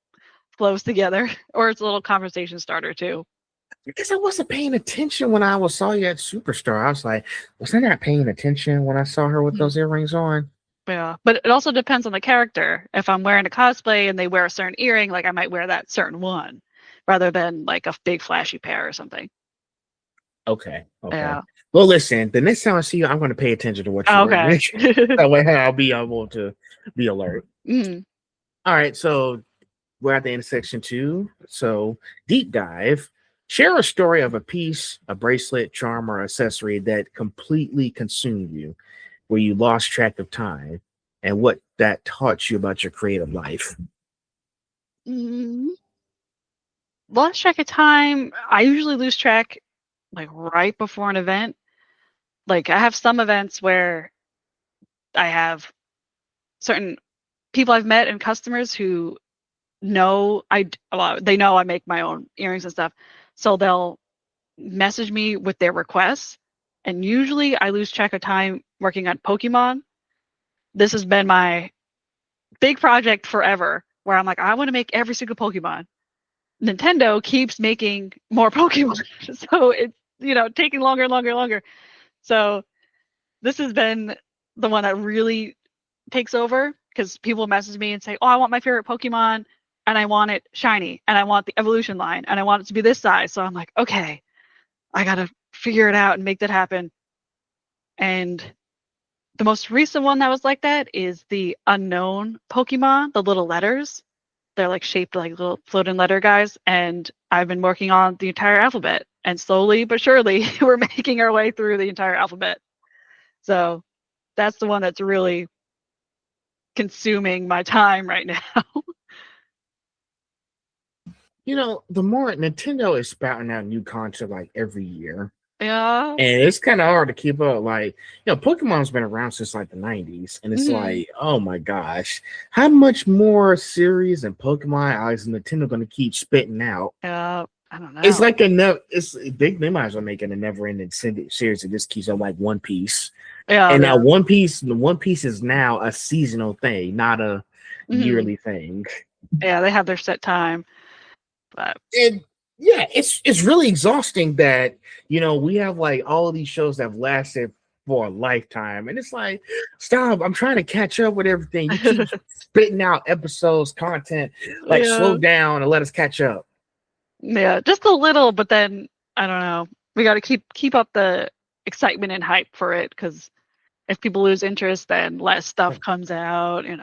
flows together, or it's a little conversation starter too. Because I wasn't paying attention when I saw you at Superstar. I was like, was I not paying attention when I saw her with Mhm. those earrings on? Yeah, but it also depends on the character. If I'm wearing a cosplay and they wear a certain earring, like I might wear that certain one, rather than like a big flashy pair or something. Okay, okay. Yeah. Well, listen, the next time I see you, I'm going to pay attention to what you wear. Okay. That way, I'll be able to be alert. Mhm. All right, so we're at the end of section 2. So, deep dive. Share a story of a piece, a bracelet, charm, or accessory that completely consumed you, where you lost track of time, and what that taught you about your creative life. Mm, lost track of time. I usually lose track like right before an event. Like I have some events where I have certain people I've met and customers who know well, they know I make my own earrings and stuff. So they'll message me with their requests. And usually I lose track of time working on Pokemon. This has been my big project forever where I'm like, I want to make every single Pokemon. Nintendo keeps making more Pokemon. So it's, taking longer and longer and longer. So this has been the one that really takes over because people message me and say, "Oh, I want my favorite Pokemon and I want it shiny and I want the evolution line and I want it to be this size." So I'm like, "Okay, I got to figure it out and make that happen." And the most recent one that was like that is the unknown Pokemon, the little letters. They're like shaped like little floating letter guys. And I've been working on the entire alphabet. And slowly but surely, we're making our way through the entire alphabet. So that's the one that's really consuming my time right now. You know, the more Nintendo is spouting out new content like every year, Yeah. and it's kind of hard to keep up. Like, Pokemon's been around since like the 90s, and it's Hmm. like, oh my gosh, how much more series and Pokemon is Nintendo going to keep spitting out? I don't It's know. like a never. They might as well make it a never-ending series that just keeps on like One Piece. Yeah, And now yeah. One Piece is now a seasonal thing, not a Hmm. yearly thing. Yeah, they have their set time, but And yeah, it's really exhausting that we have like all of these shows that have lasted for a lifetime, and it's like, stop! I'm trying to catch up with everything. You keep spitting out episodes, content. Like, slow yeah, down and let us catch up. yeah, just a little. But then I don't know. We got to keep up the excitement and hype for it because if people lose interest, then less stuff comes out. I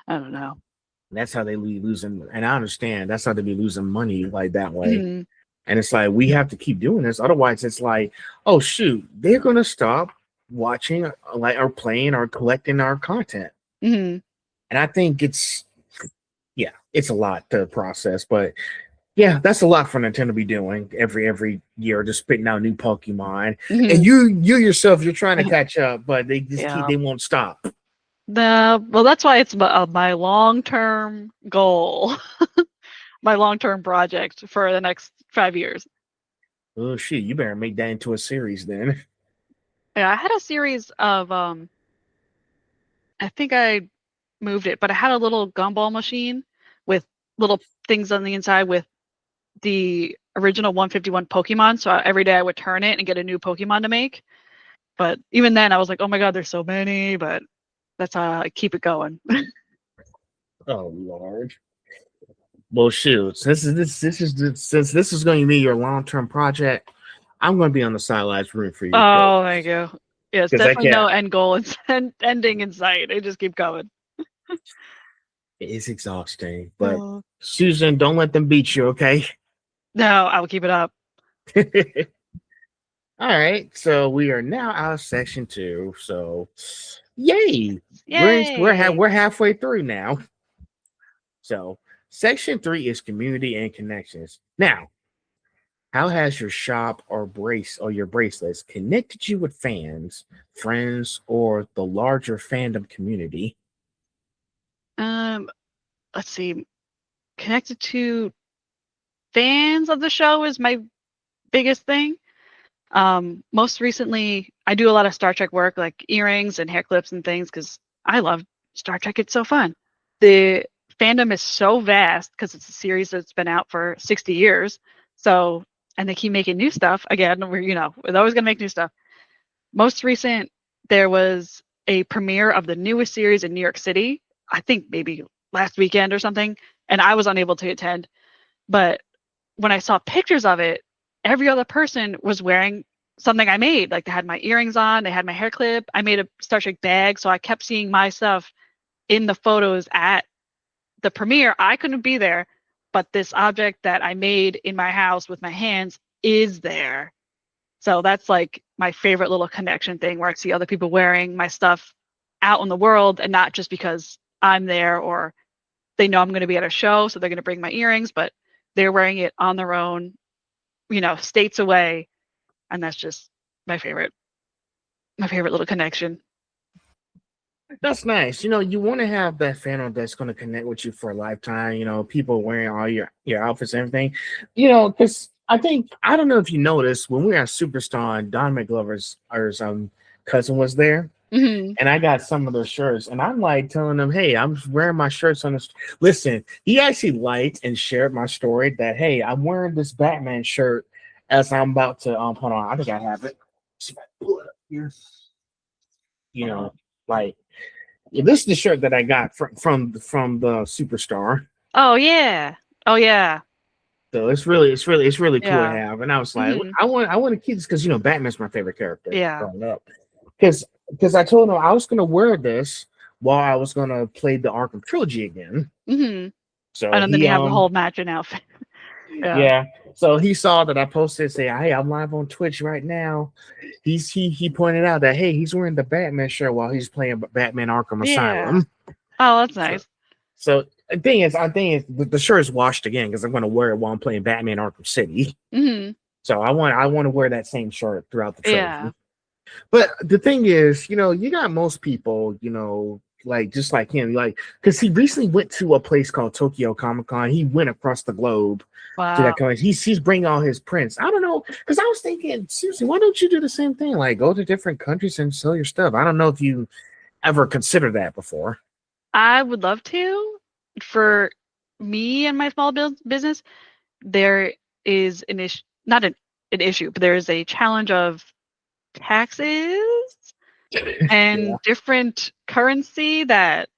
don't know. And that's how they losing. And I understand that's how they be losing money like that way. Hmm. And it's like we have to keep doing this, otherwise it's like, oh shoot, they're gonna stop watching, like, or playing or collecting our content. Hmm. And I think yeah, it's a lot to process, but yeah, that's a lot for Nintendo to be doing every year, just spitting out new Pokemon. And Hmm. you yourself, you're trying to catch up, but they just Yeah. they won't stop. Well, that's why it's my long-term goal, my long-term project for the next 5 years. Oh shit, you better make that into a series then. Yeah, I had a series of I think I moved it, but I had a little gumball machine with little things on the inside with the original 151 Pokemon. So every day I would turn it and get a new Pokemon to make. But even then, I was like, oh my god, there's so many. But that's how I keep it going. Oh Lord. Well, shoot. Since this is going to be your long term project, I'm going to be on the sidelines rooting for you. 'Cause Oh, thank you. Yeah, it's because I definitely can't. no end goal and ending in sight. They just keep going. It's exhausting, but Oh. Susan, don't let them beat you, okay? No, I will keep it up. All right, so we are now out of section two. So, yay! Yay! We're halfway through now. So, section three is community and connections. Now, how has your shop or your bracelets connected you with fans, friends, or the larger fandom community? Um, let's see. Connected to fans of the show is my biggest thing. Most recently, I do a lot of Star Trek work, like earrings and hair clips and things, because I love Star Trek. It's so fun. The fandom is so vast because it's a series that's been out for 60 years. So, and they keep making new stuff. Again, we're always gonna make new stuff. Most recent, there was a premiere of the newest series in New York City. I think maybe last weekend or something, and I was unable to attend. But when I saw pictures of it, every other person was wearing something I made. Like they had my earrings on, they had my hair clip. I made a Star Trek bag, so I kept seeing my stuff in the photos at the premiere. I couldn't be there, but this object that I made in my house with my hands is there. So that's like my favorite little connection thing where I see other people wearing my stuff out in the world and not just because I'm there or they know I'm going to be at a show, so they're going to bring my earrings, but they're wearing it on their own, states away, and that's just my favorite little connection. That's nice. You want to have that fandom that's going to connect with you for a lifetime. People wearing all your outfits and everything. Because I don't know if you noticed when we were at Superstar and Don McGlover's cousin was there, Hmm. and I got some of those shirts, and I'm like telling them, "Hey, I'm wearing my shirts on this." Listen, he actually liked and shared my story that, "Hey, I'm wearing this Batman shirt as I'm about to hold on. I think I have it. See if I can pull it up here. You know, like." Yeah, this is the shirt that I got from the Superstar. Oh yeah. Oh yeah. So it's really cool to Yeah. have. And I was like, Hmm. I want to keep this because Batman's my favorite character Yeah. growing up. Because I told him I was gonna wear this while I was gonna play the Arkham trilogy again. Hmm. So And then he you have the whole matching outfit. Yeah. yeah. So he saw that I posted say, "Hey, I'm live on Twitch right now." He pointed out that hey, he's wearing the Batman shirt while he's playing Batman Arkham Yeah. Asylum. Oh, that's So nice. So I think the shirt is washed again because I'm going to wear it while I'm playing Batman Arkham City. Hmm. So I want to wear that same shirt throughout the Yeah. trilogy. But the thing is, you got most people, like just like him, like because he recently went to a place called Tokyo Comic Con. He went across the globe to Wow. that con. He's bringing all his prints. I don't know because I was thinking, seriously, why don't you do the same thing? Like go to different countries and sell your stuff. I don't know if you ever considered that before. I would love to. For me and my small business, there is an issue, not an issue, but there is a challenge of taxes Yeah. and different currency that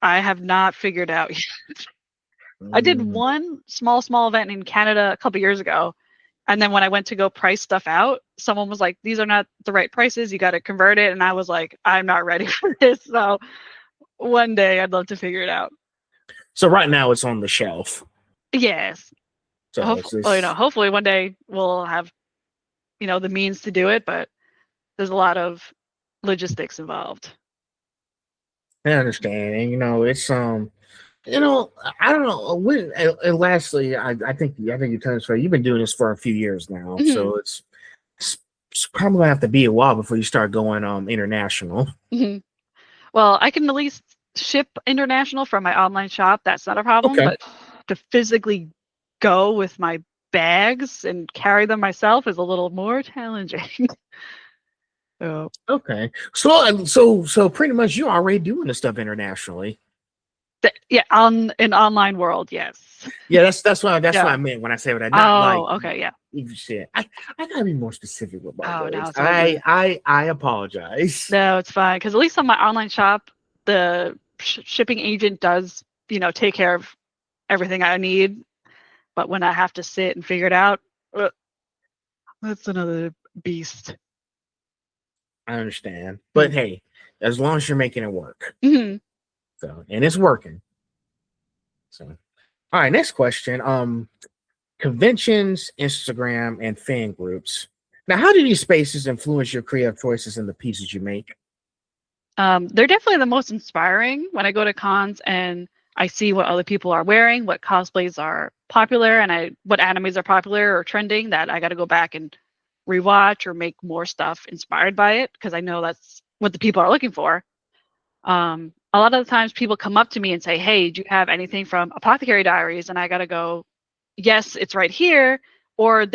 I have not figured out yet. I did Mm. one small event in Canada a couple years ago, and then when I went to go price stuff out, someone was like, "These are not the right prices. You got to convert it." And I was like, "I'm not ready for this." So one day I'd love to figure it out. So right now it's on the shelf. Yes. So it's just Hopefully one day we'll have, the means to do it, but there's a lot of logistics involved. I understand, and it's I don't know when. And lastly, I think you touched right. You've been doing this for a few years now, Hmm. so it's probably gonna have to be a while before you start going international. Hmm. Well, I can at least ship international from my online shop. That's not a problem, Okay, but to physically go with my bags and carry them myself is a little more challenging. So, okay. So pretty much you're already doing this stuff internationally. yeah, on an online world, yes. Yeah, that's what I Yeah. meant when I say that. Not like Oh, okay, yeah. shit. I gotta be more specific with my Oh, no, words. it's all I good. I I apologize. No, it's fine because at least on my online shop, the shipping agent does, take care of everything I need. But when I have to sit and figure it out, uh, that's another beast. I understand. But Mm. hey, as long as you're making it work. Hmm. So, and it's working. So, all right, next question. Conventions, Instagram, and fan groups. Now, how do these spaces influence your creative choices and the pieces you make? They're definitely the most inspiring when I go to cons and I see what other people are wearing, what cosplays are popular, and what animes are popular or trending. That I got to go back and rewatch or make more stuff inspired by it because I know that's what the people are looking for. A lot of the times people come up to me and say, "Hey, do you have anything from Apothecary Diaries?" And I got to go, "Yes, it's right here." Or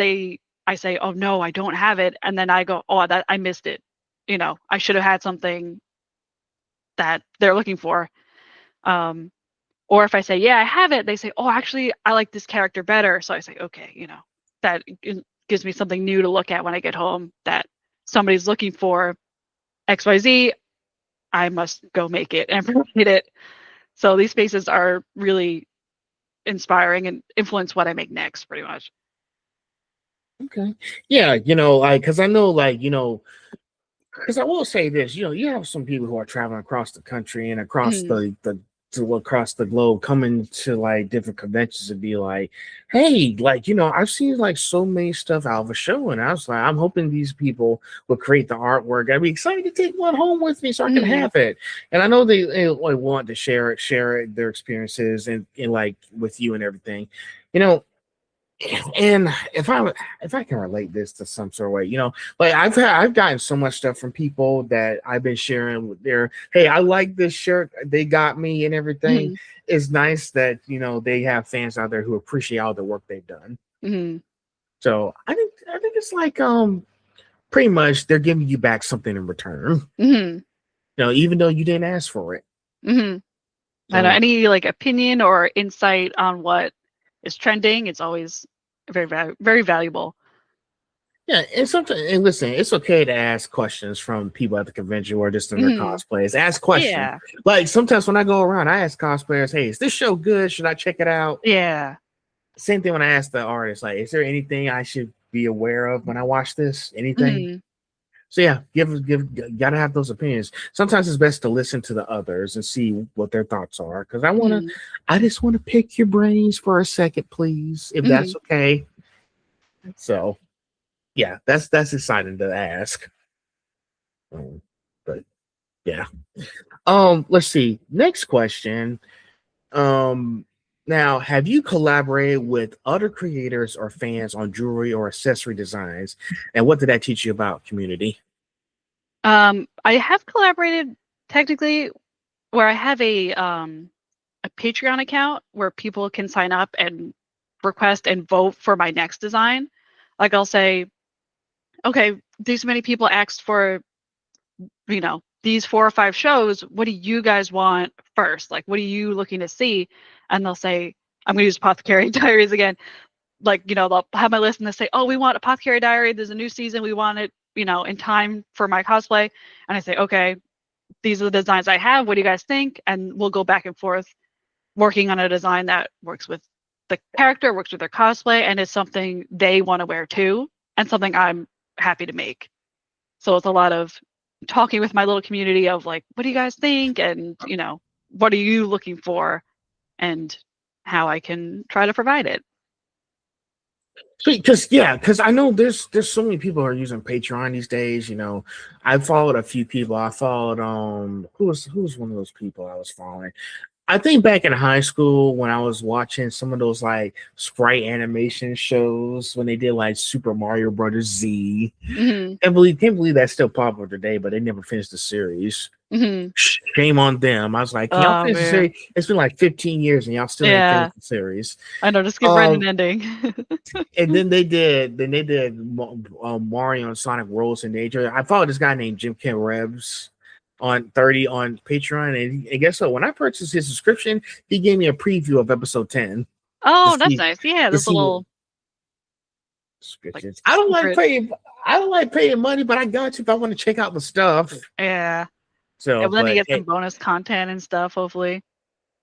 I say, "Oh no, I don't have it," and then I go, "Oh, that I missed it. I should have had something that they're looking for." Um, or if I say, "Yeah, I have it," they say, "Oh, actually, I like this character better." So I say, "Okay, that gives me something new to look at when I get home. That somebody's looking for XYZ. I must go make it and provide it." So these spaces are really inspiring and influence what I make next, pretty much. Okay. Yeah, like, because I know, like, because I will say this, you have some people who are traveling across the country and across Mhm, across the globe, coming to like different conventions and be like, hey, like, I've seen like so many stuff out of a show, and I was like, I'm hoping these people will create the artwork. I'd be excited to take one home with me so I can mhm, have it. And I know they like, want to share it, their experiences, and like with you and everything, you know. And if I can relate this to some sort of way, like I've gotten so much stuff from people that I've been sharing with their, hey, I like this shirt they got me and everything. mhm, It's nice that they have fans out there who appreciate all the work they've done. mhm, So I think it's like pretty much they're giving you back something in return. mhm, Even though you didn't ask for it. mhm. I know So any like opinion or insight on what is trending, it's always very valuable. yeah, and sometimes, and listen, it's okay to ask questions from people at the convention or just in their Mhm. cosplays. Ask questions. Yeah. Like sometimes when I go around, I ask cosplayers, "Hey, is this show good? Should I check it out?" Yeah. Same thing when I ask the artist, like, "Is there anything I should be aware of when I watch this? Anything?" Mhm, So yeah, gotta have those opinions. Sometimes it's best to listen to the others and see what their thoughts are. Because mhm, I just want to pick your brains for a second, please, if that's mhm, okay. So yeah, that's exciting to ask. But yeah. Let's see. Next question. Um, Now, have you collaborated with other creators or fans on jewelry or accessory designs? And what did that teach you about community? I have collaborated technically where I have a Patreon account where people can sign up and request and vote for my next design. Like I'll say, okay, these many people asked for, these 4 or 5 shows. What do you guys want first? Like, what are you looking to see? And they'll say, I'm gonna use Apothecary Diaries again. Like, they'll have my list and they say, oh, we want Apothecary Diary. There's a new season. We want it, in time for my cosplay. And I say, okay, these are the designs I have. What do you guys think? And we'll go back and forth working on a design that works with the character, works with their cosplay, and is something they want to wear too, and something I'm happy to make. So it's a lot of talking with my little community of like, what do you guys think? And, what are you looking for? And how I can try to provide it. Because I know there's so many people who are using Patreon these days. I followed a few people. I followed who was one of those people I was following. I think back in high school when I was watching some of those like sprite animation shows when they did like Super Mario Brothers Z. Hmm. Can't believe that's still popular today, but they never finished the series. Hmm. Shame on them. I was like, can y'all Oh finish the man. series? It's been like 15 years and y'all still ain't Yeah. finished the series. I know, just give Ren an Um, ending. and then they did Mario and Sonic Worlds in Nature. I followed this guy named Jim Ken Rebs on 30 on Patreon, and guess what? When I purchased his subscription, he gave me a preview of episode 10 to Oh, that's see nice. Yeah, to those see what little like subscriptions. secret. I don't like paying money, but I got you if I want to check out the stuff. Yeah. So, And then you but get some bonus content and stuff, hopefully.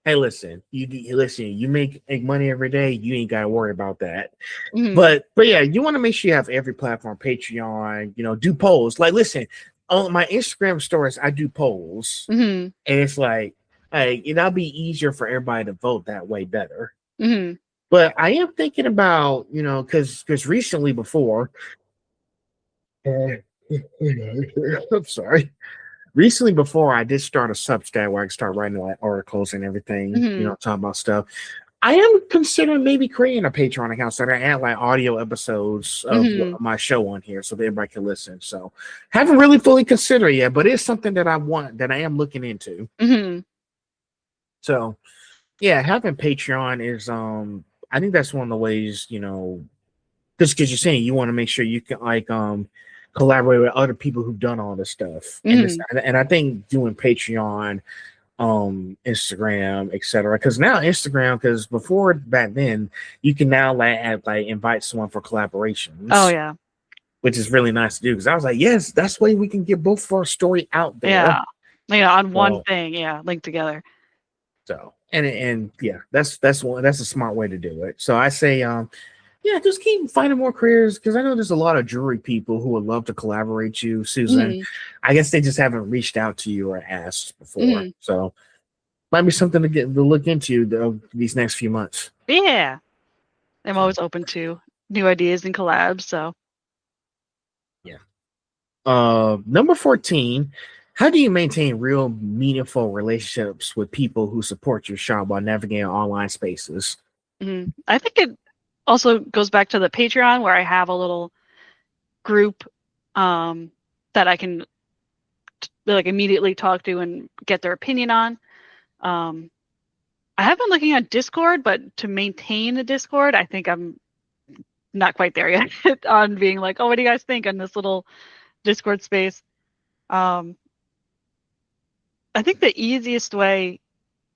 hey, listen, listen. You make money every day. You ain't got to worry about that. Mhm. But yeah, you want to make sure you have every platform, Patreon. Do polls. Like, listen, on my Instagram stories, I do polls, Mm-hmm. and it's like, hey, it'll be easier for everybody to vote that way better. Mm-hmm. But I am thinking about, because recently before, I'm sorry. Recently before I did start a Substack where I can start writing like articles and everything, Mm-hmm. talking about stuff. I am considering maybe creating a Patreon account so that I add like audio episodes of Mm-hmm. my show on here so that everybody can listen. So haven't really fully considered it yet, but it's something that I am looking into. Mm-hmm. So yeah, having Patreon is I think that's one of the ways, because you're saying you want to make sure you can like collaborate with other people who've done all this stuff. Mm-hmm. And I think doing Patreon, Instagram, etc. Because now Instagram, because before back then, you can now like invite someone for Oh collaborations, yeah. which is really nice to do. Because I was like, yes, that's the way we can get both of our story out there. Yeah. Yeah, on one So thing, yeah, linked together. and yeah, that's a smart way to do it. So I say yeah, just keep finding more careers because I know there's a lot of jewelry people who would love to collaborate you, Susan. Mm-hmm. I guess they just haven't reached out to you or asked before. Mm-hmm. So might be something to look into these next few months. Yeah. I'm So always open to new ideas and collabs, so yeah. Number 14. How do you maintain real meaningful relationships with people who support your shop while navigating online spaces? I think it also goes back to the Patreon where I have a little group um, that I can like immediately talk to and get their opinion on. Um, I have been looking at Discord, but to maintain a Discord, I think I'm not quite there yet on being like, oh, what do you guys think on this little Discord space? Um, I think the easiest way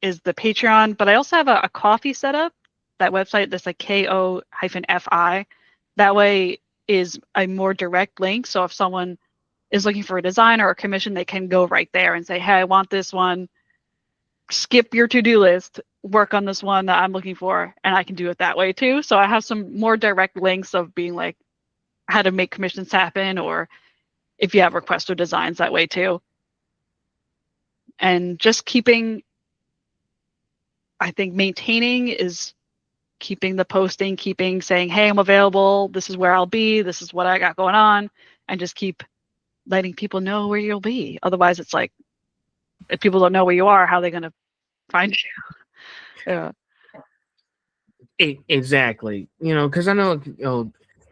is the Patreon, but I also have a coffee setup. That website that's like ko-fi. That way is a more direct link. So if someone is looking for a design or a commission, they can go right there and say, hey, I want this one. Skip your to-do list, work on this one that I'm looking for, and I can do it that way too. So I have some more direct links of being like how to make commissions happen, or if you have requests or designs that way too. And just keeping, I think maintaining is keeping the posting, keeping saying, hey, I'm available. This is where I'll be. This is what I got going on. And just keep letting people know where you'll be. Otherwise, it's like, if people don't know where you are, how are they going to find you? Yeah. Exactly. Because I know,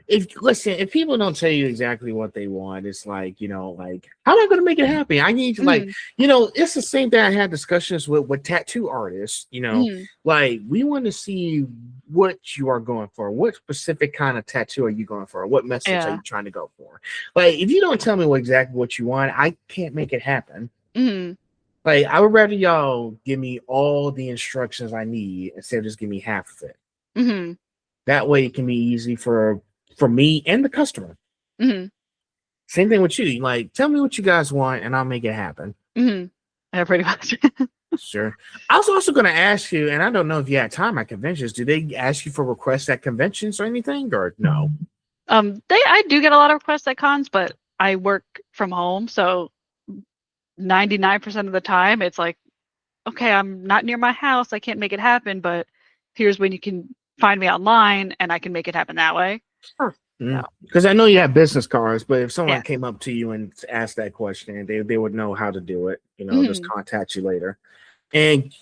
if people don't tell you exactly what they want, it's like, like, how am I going to make it happen? I need to, like, Mm-hmm. it's the same thing I had discussions with tattoo artists, Mm-hmm. like, we want to see what you are going for. What specific kind of tattoo are you going for? What message are Yeah. you trying to go for? Like, if you don't tell me exactly what you want, I can't make it happen. Mm-hmm. Like, I would rather y'all give me all the instructions I need instead of just give me half of it. Mm-hmm. That way, it can be easy for me and the customer. Mm-hmm. Same thing with you. Like, tell me what you guys want, and I'll make it happen. Mm-hmm. Yeah, pretty much. Sure. I was also going to ask you, and I don't know if you had time at conventions. Do they ask you for requests at conventions or anything, or no? I do get a lot of requests at cons, but I work from home, so 99% of the time it's like, okay, I'm not near my house, I can't make it happen, but here's when you can find me online and I can make it happen that way. So, Because I know you have business cards, but if someone yes. came up to you and asked that question, they would know how to do it. Just Mm-hmm. contact you later. And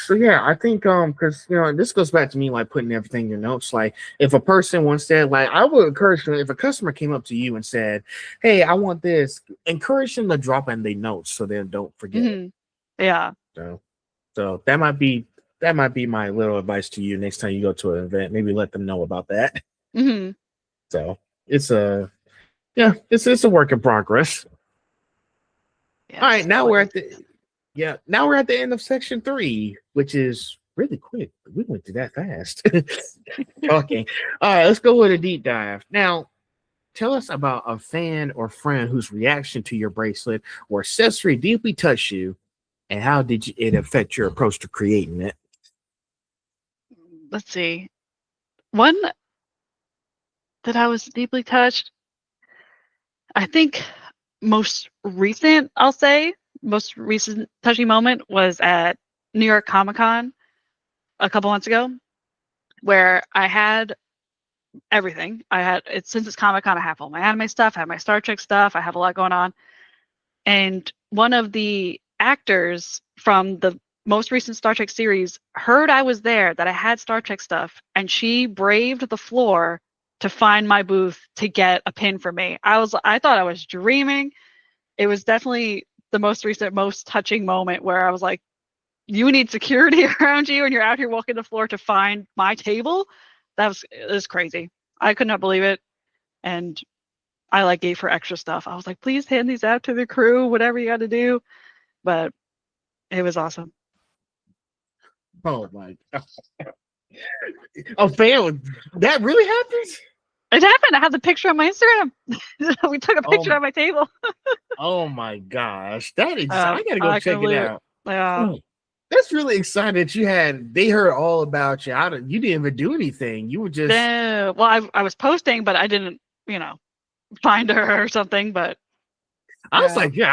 so yeah, I think because this goes back to me like putting everything in your notes. Like if a person wants that, like I would encourage them if a customer came up to you and said, "Hey, I want this," encourage them to drop in their notes so they don't forget it. Mm-hmm. Yeah. So so that might be my little advice to you next time you go to an event. Maybe let them know about that. Mm-hmm. So it's a it's a work in progress. All right, Yes, now we're always. at the now we're at the end of section 3, which is really quick. We went through that fast. Okay. All right, let's go with a deep dive. Now, tell us about a fan or friend whose reaction to your bracelet or accessory deeply touched you, and how did it affect your approach to creating it? Let's see. One that I was deeply touched, I think most recent, I'll say, most recent touching moment was at New York Comic Con a couple months ago, where I had everything. I had it since it's Comic Con. I have all my anime stuff, I have my Star Trek stuff, I have a lot going on. And one of the actors from the most recent Star Trek series heard I was there, that I had Star Trek stuff, and she braved the floor to find my booth to get a pin for me. I thought I was dreaming. It was definitely the most recent, most touching moment where I was like, you need security around you and you're out here walking the floor to find my table. It was crazy. I could not believe it. And I like gave her extra stuff. I was like, please hand these out to the crew, whatever you got to do. But it was awesome. Oh my God. Oh, fan, that really happens? It happened. I have the picture on my Instagram. We took a picture Oh, at my table. oh my gosh. That is, I gotta go I check couldn't it believe it. out. Yeah. Oh, that's really exciting that they heard all about you. You didn't even do anything. You were just, No. Well, I was posting, but I didn't, you know, find her or something. But yeah.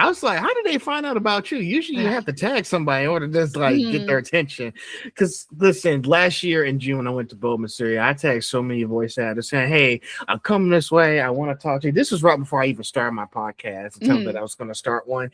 I was like, how did they find out about you? Usually you Yeah. have to tag somebody in order to just like get their Mhm. attention. Because listen, last year in June, when I went to Bowman, Syria, I tagged so many voice actors saying, hey, I'm coming this way. I want to talk to you. This was right before I even started my podcast and tell them that Mhm. I was going to start one.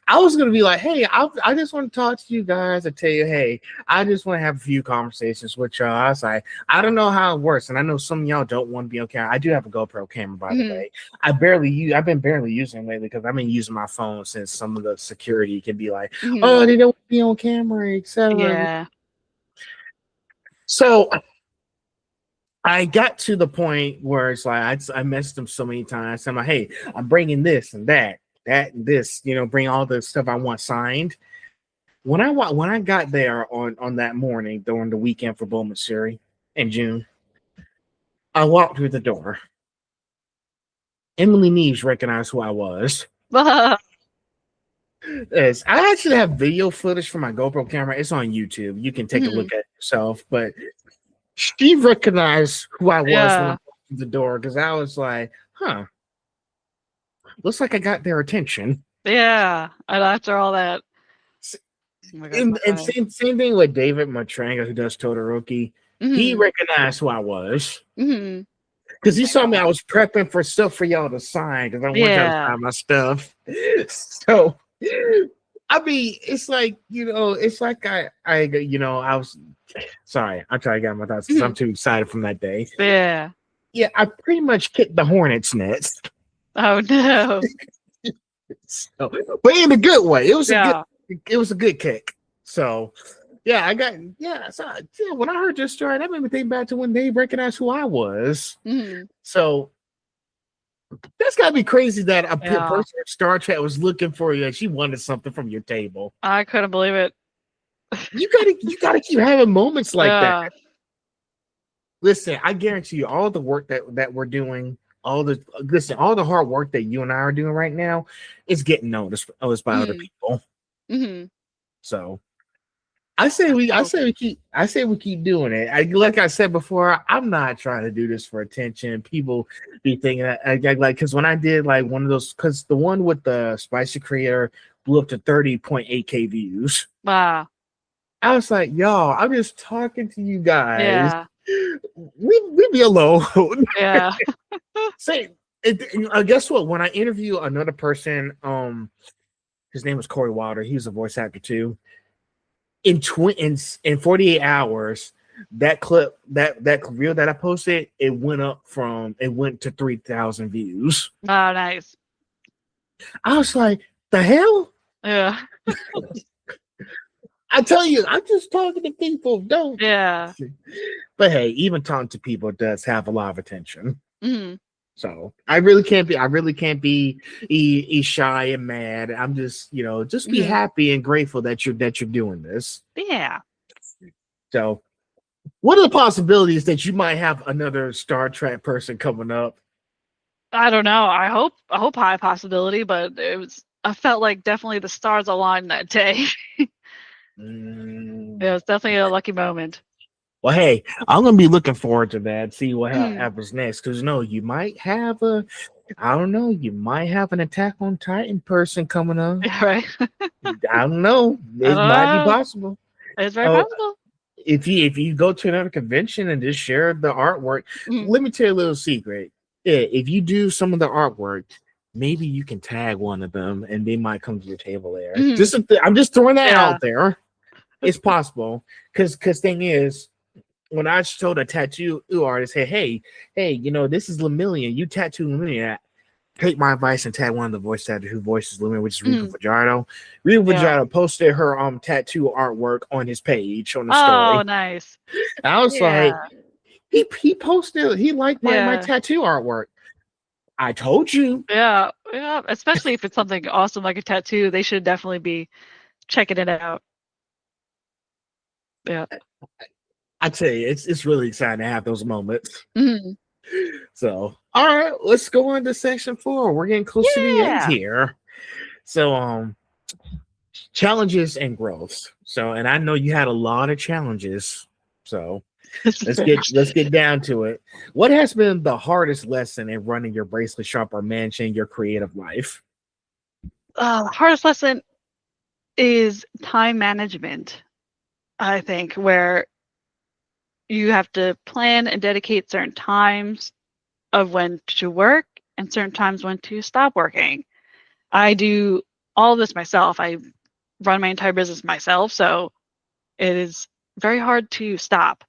I was going to be like, hey, I just want to talk to you guys and tell you, hey, I just want to have a few conversations with y'all. I was like, I don't know how it works. And I know some of y'all don't want to be on camera. I do have a GoPro camera, by the Mhm. way. I've been barely using it lately because I've been using my phone since some of the security can be like, Mhm. oh, they don't be on camera, etc. Yeah. So I got to the point where it's like I messaged them so many times. I'm like, hey, I'm bringing this and that and this, bring all the stuff I want signed. When I got there on that morning during the weekend for Bowman Missouri in June, I walked through the door. Emily Neves recognized who I was. Yes, I actually have video footage from my GoPro camera. It's on YouTube. You can take a Mhm. look at it yourself. But she recognized who I was when I Yeah. walked through the door because I was like, huh, looks like I got their attention. Yeah. And after all that, S- oh my God, so And funny. same thing with David Matranga, who does Todoroki. He Mhm. recognized who I was Mhm. because he saw me. I was prepping for stuff for y'all to sign because I want y'all to Yeah. sign my stuff. So I mean, it's like it's like I was sorry. I'm trying to get my thoughts because I'm Mhm. too excited from that day. Yeah. Yeah, I pretty much kicked the hornet's nest, Oh no. so, but in a good way. Yeah. It was a good kick. So yeah, yeah. When I heard this story, that made me think back to when they recognized who I was. Mhm. So that's gotta be crazy that a Yeah. person at Star Trek was looking for you and she wanted something from your table. I couldn't believe it. You gotta keep having moments like that. Yeah. Listen, I guarantee you, all the work that we're doing, all the hard work that you and I are doing right now, is getting noticed by other Mhm. people. Mhm. So I hope. I say we keep doing it. Like I said before, I'm not trying to do this for attention. People be thinking that like because when I did like one of those, because the one with the spicy creator blew up to 30.8K views. Wow. I was like, y'all, I'm just talking to you guys. Yeah. We be alone. Yeah. Say, guess what? When I interview another person, his name was Corey Wilder. He was a voice actor too. In 48 hours, that clip, that reel that I posted, it went to 3,000 views. Oh, nice. I was like, the hell? Yeah. I tell you, I'm just talking to people. Don't. Yeah. But hey, even talking to people does have a lot of attention. Mhm. So I really can't be shy and mad. I'm just, just be Mhm. happy and grateful that you're doing this. Yeah. So, what are the possibilities that you might have another Star Trek person coming up? I don't know. I hope high possibility, but I felt like definitely the stars aligned that day. It Mm. was definitely a lucky moment. Well, hey, I'm gonna be looking forward to that. See what Mhm. happens next. Because no, you might have a I don't know. You might have an Attack on Titan person coming on. Yeah, right. I don't know. I It don't might be know. possible. It's very Oh, possible. if you go to another convention and just share the artwork, Mhm. let me tell you a little secret. Yeah, if you do some of the artwork, maybe you can tag one of them, and they might come to your table there. Mhm. I'm just throwing that Yeah. out there. It's possible because thing is, when I showed a tattoo artist, hey, this is Lemillion. You tattoo Lemillion. Take my advice and tag one of the voice actors who voices Lumen, which is Rico Mhm. Fajardo. Rico Yeah. Fajardo posted her tattoo artwork on his page on the Oh, story. nice. I was Yeah. like, he posted, he liked my Yeah. tattoo artwork. I told you. Yeah. Yeah. Especially if it's something awesome like a tattoo, they should definitely be checking it out. Yeah. I tell you, it's really exciting to have those moments. Mhm. So, all right, let's go on to section 4. We're getting close to the end Yeah. here. So, challenges and growth. So, and I know you had a lot of challenges. So, let's get down to it. What has been the hardest lesson in running your bracelet shop or managing your creative life? Hardest lesson is time management, I think, where you have to plan and dedicate certain times of when to work and certain times when to stop working. I do all of this myself. I run my entire business myself, so it is very hard to stop.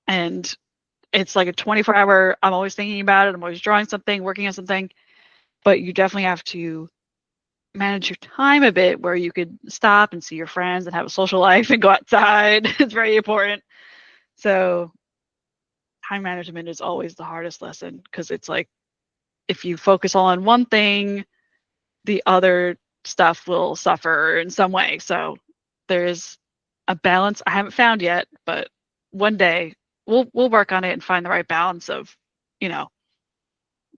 And it's like a 24-hour, I'm always thinking about it, I'm always drawing something, working on something, but you definitely have to manage your time a bit where you could stop and see your friends and have a social life and go outside. It's very important. So time management is always the hardest lesson because it's like if you focus all on one thing, the other stuff will suffer in some way. So there is a balance I haven't found yet, but one day we'll work on it and find the right balance of, you know,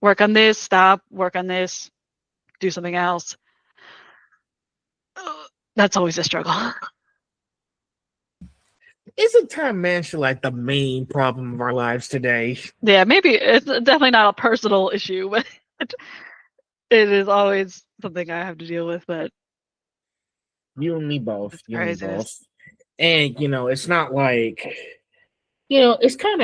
work on this, stop, work on this, do something else. That's always a struggle. Isn't time management like the main problem of our lives today? Yeah, maybe it's definitely not a personal issue, but it is always something I have to deal with. But You and me both. it's You and me craziness. both. And it's not like it's kind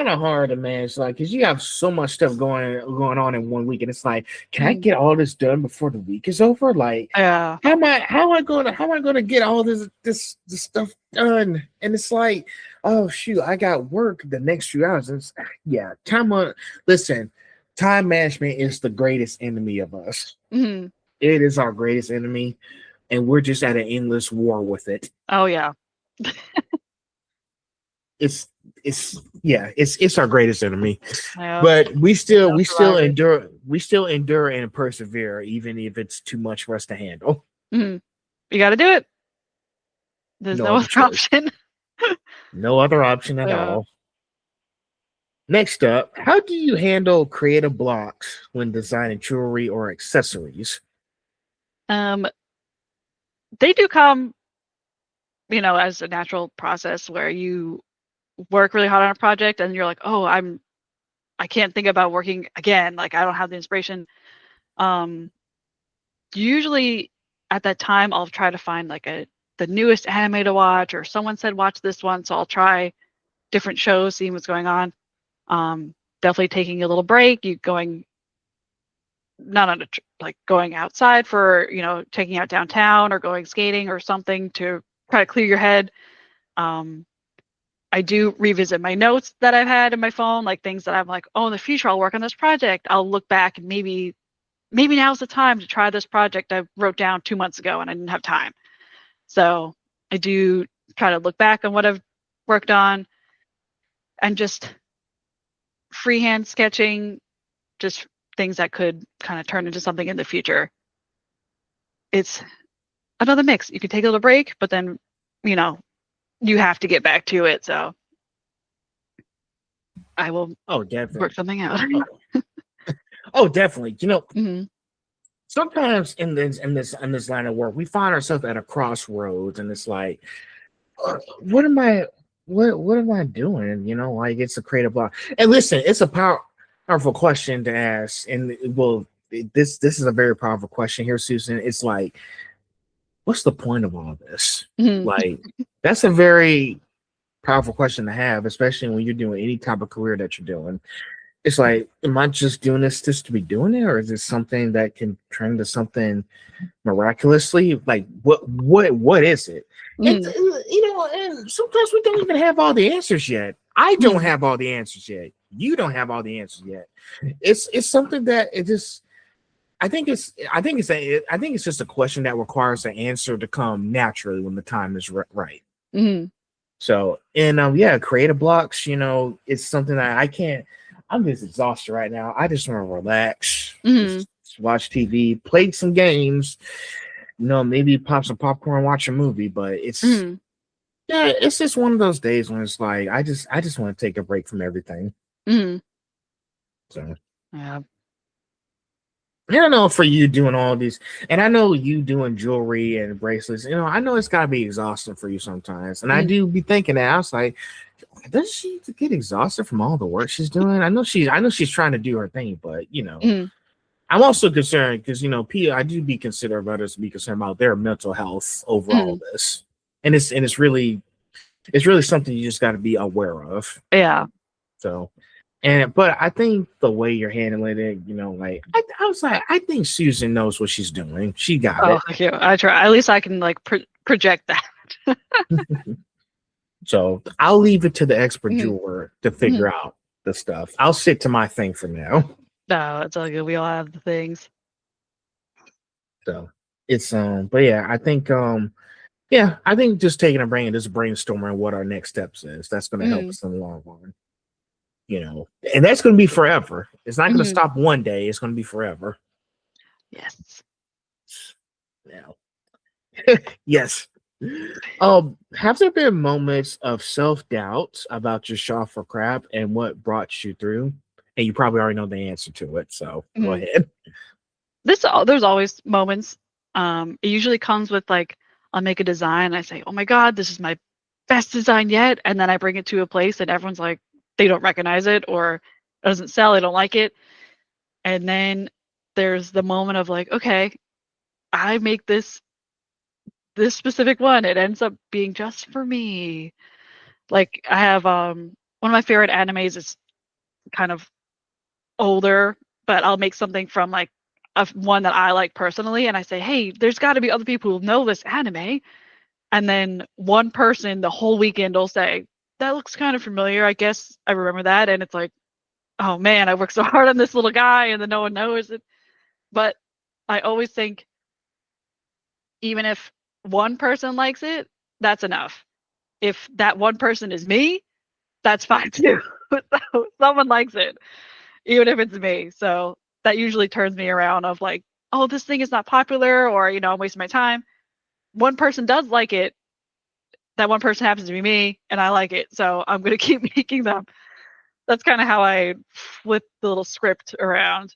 of hard to manage, like, because you have so much stuff going on in one week, and it's like, can I Mhm. get all this done before the week is over? Like, Yeah. how am I gonna get all this stuff done? And it's like, oh shoot, I got work the next few hours. Yeah, listen, time management is the greatest enemy of us. Mhm. It is our greatest enemy, and we're just at an endless war with it. Oh yeah. It's our greatest enemy, Yeah. but we still No we still survivors. endure and persevere even if it's too much for us to handle. Mhm. You got to do it. There's No no other other choice. option. No other option at Yeah. all. Next up, how do you handle creative blocks when designing jewelry or accessories? Um, they do come, as a natural process where you work really hard on a project and you're like, oh, I can't think about working again. Like I don't have the inspiration. Um, Usually at that time I'll try to find like the newest anime to watch or someone said watch this one, so I'll try different shows, seeing what's going on. Definitely taking a little break, you going not on like going outside for, taking out downtown or going skating or something to try to clear your head. Um, I do revisit my notes that I've had in my phone, like things that I'm like, oh, in the future I'll work on this project. I'll look back and maybe now's the time to try this project I wrote down 2 months ago and I didn't have time. So I do try to look back on what I've worked on and just freehand sketching, just things that could kind of turn into something in the future. It's another mix. You can take a little break, but then, you know, you have to get back to it. So I will Oh, work definitely. something out. Oh, oh, definitely. Hmm. Sometimes in this line of work, we find ourselves at a crossroads, and it's like, what am I, what am I doing? Like, it's a creative block. And listen, it's a power. powerful question to ask, and well, this is a very powerful question here, Susan. It's like, what's the point of all this? Mhm. Like, that's a very powerful question to have, especially when you're doing any type of career that you're doing. It's like, am I just doing this just to be doing it, or is it something that can turn to something miraculously? Like, what is it? And Mhm. and sometimes we don't even have all the answers yet. I don't Mhm. have all the answers yet. You don't have all the answers yet. It's something that it just. I think it's just a question that requires an answer to come naturally when the time is right. Mhm. So, and yeah, creative blocks, it's something that I can't. I'm just exhausted right now. I just want to relax, Mhm. just watch TV, play some games, maybe pop some popcorn, watch a movie. But Mhm. it's just one of those days when it's like I just want to take a break from everything. Mhm. So Yeah. I don't know for you doing all these, and I know you doing jewelry and bracelets. I know it's got to be exhausting for you sometimes, and I Mhm. do be thinking that I was like, does she get exhausted from all the work she's doing? I know she's trying to do her thing, but Mhm. I'm also concerned because I do be considerate of others to be concerned about their mental health over all Mhm. this, and it's really something you just got to be aware of. Yeah. So, but I think the way you're handling it, like I was like, I think Susan knows what she's doing. She got Oh, it. thank you. I try. At least I can like project that. So I'll leave it to the expert Mhm. jeweler to Mhm. figure out the stuff. I'll stick to my thing for now. No, it's all good. We all have the things. So it's but yeah, I think just taking a brain and just brainstorming what our next steps is, that's gonna help Mhm. us in the long run. And that's gonna be forever. It's not gonna Mhm. stop one day, it's gonna be forever. Yes. Now. Yes. Have there been moments of self-doubt about your shop for crap and what brought you through? And you probably already know the answer to it, so go Mhm. ahead. There's always moments. It usually comes with like I'll make a design and I say, "Oh my God, this is my best design yet," and then I bring it to a place and everyone's like, they don't recognize it or it doesn't sell, they don't like it, and then there's the moment of like, okay, I make this specific one. It ends up being just for me. Like I have one of my favorite animes is kind of older, but I'll make something from like one that I like personally, and I say, "Hey, there's got to be other people who know this anime." And then one person the whole weekend will say, "That looks kind of familiar. I guess I remember that." And it's like, "Oh man, I worked so hard on this little guy, and then no one knows it." But I always think, even if one person likes it, that's enough. If that one person is me, that's fine too. So someone likes it, even if it's me. So that usually turns me around of like, oh, this thing is not popular, or I'm wasting my time. One person does like it. That one person happens to be me, and I like it. So I'm gonna keep making them. That's kind of how I flip the little script around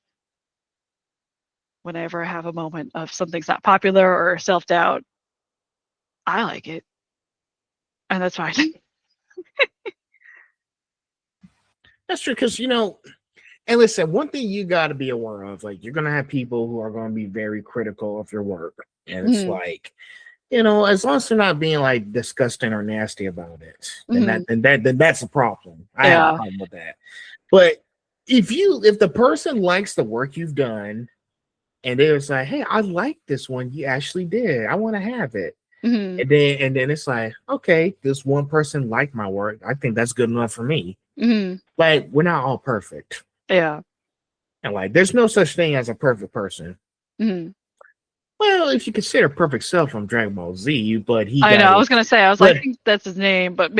whenever I have a moment of something's not popular or self doubt. I like it, and that's fine. That's true, because and listen, one thing you got to be aware of, like, you're gonna have people who are gonna be very critical of your work, and it's Mhm. like, as long as they're not being like disgusting or nasty about it, then Mhm. that's a problem. I have a Yeah. problem with that. But if the person likes the work you've done, and they was like, "Hey, I like this one you actually did. I want to have it," Mhm. and then it's like, okay, this one person liked my work. I think that's good enough for me. Mhm. Like, we're not all perfect. Yeah. And like, there's no such thing as a perfect person. Mhm. Well, if you consider Perfect Self from Dragon Ball Z, but he I know. got I it. was gonna say. I was like, I But think that's his name, but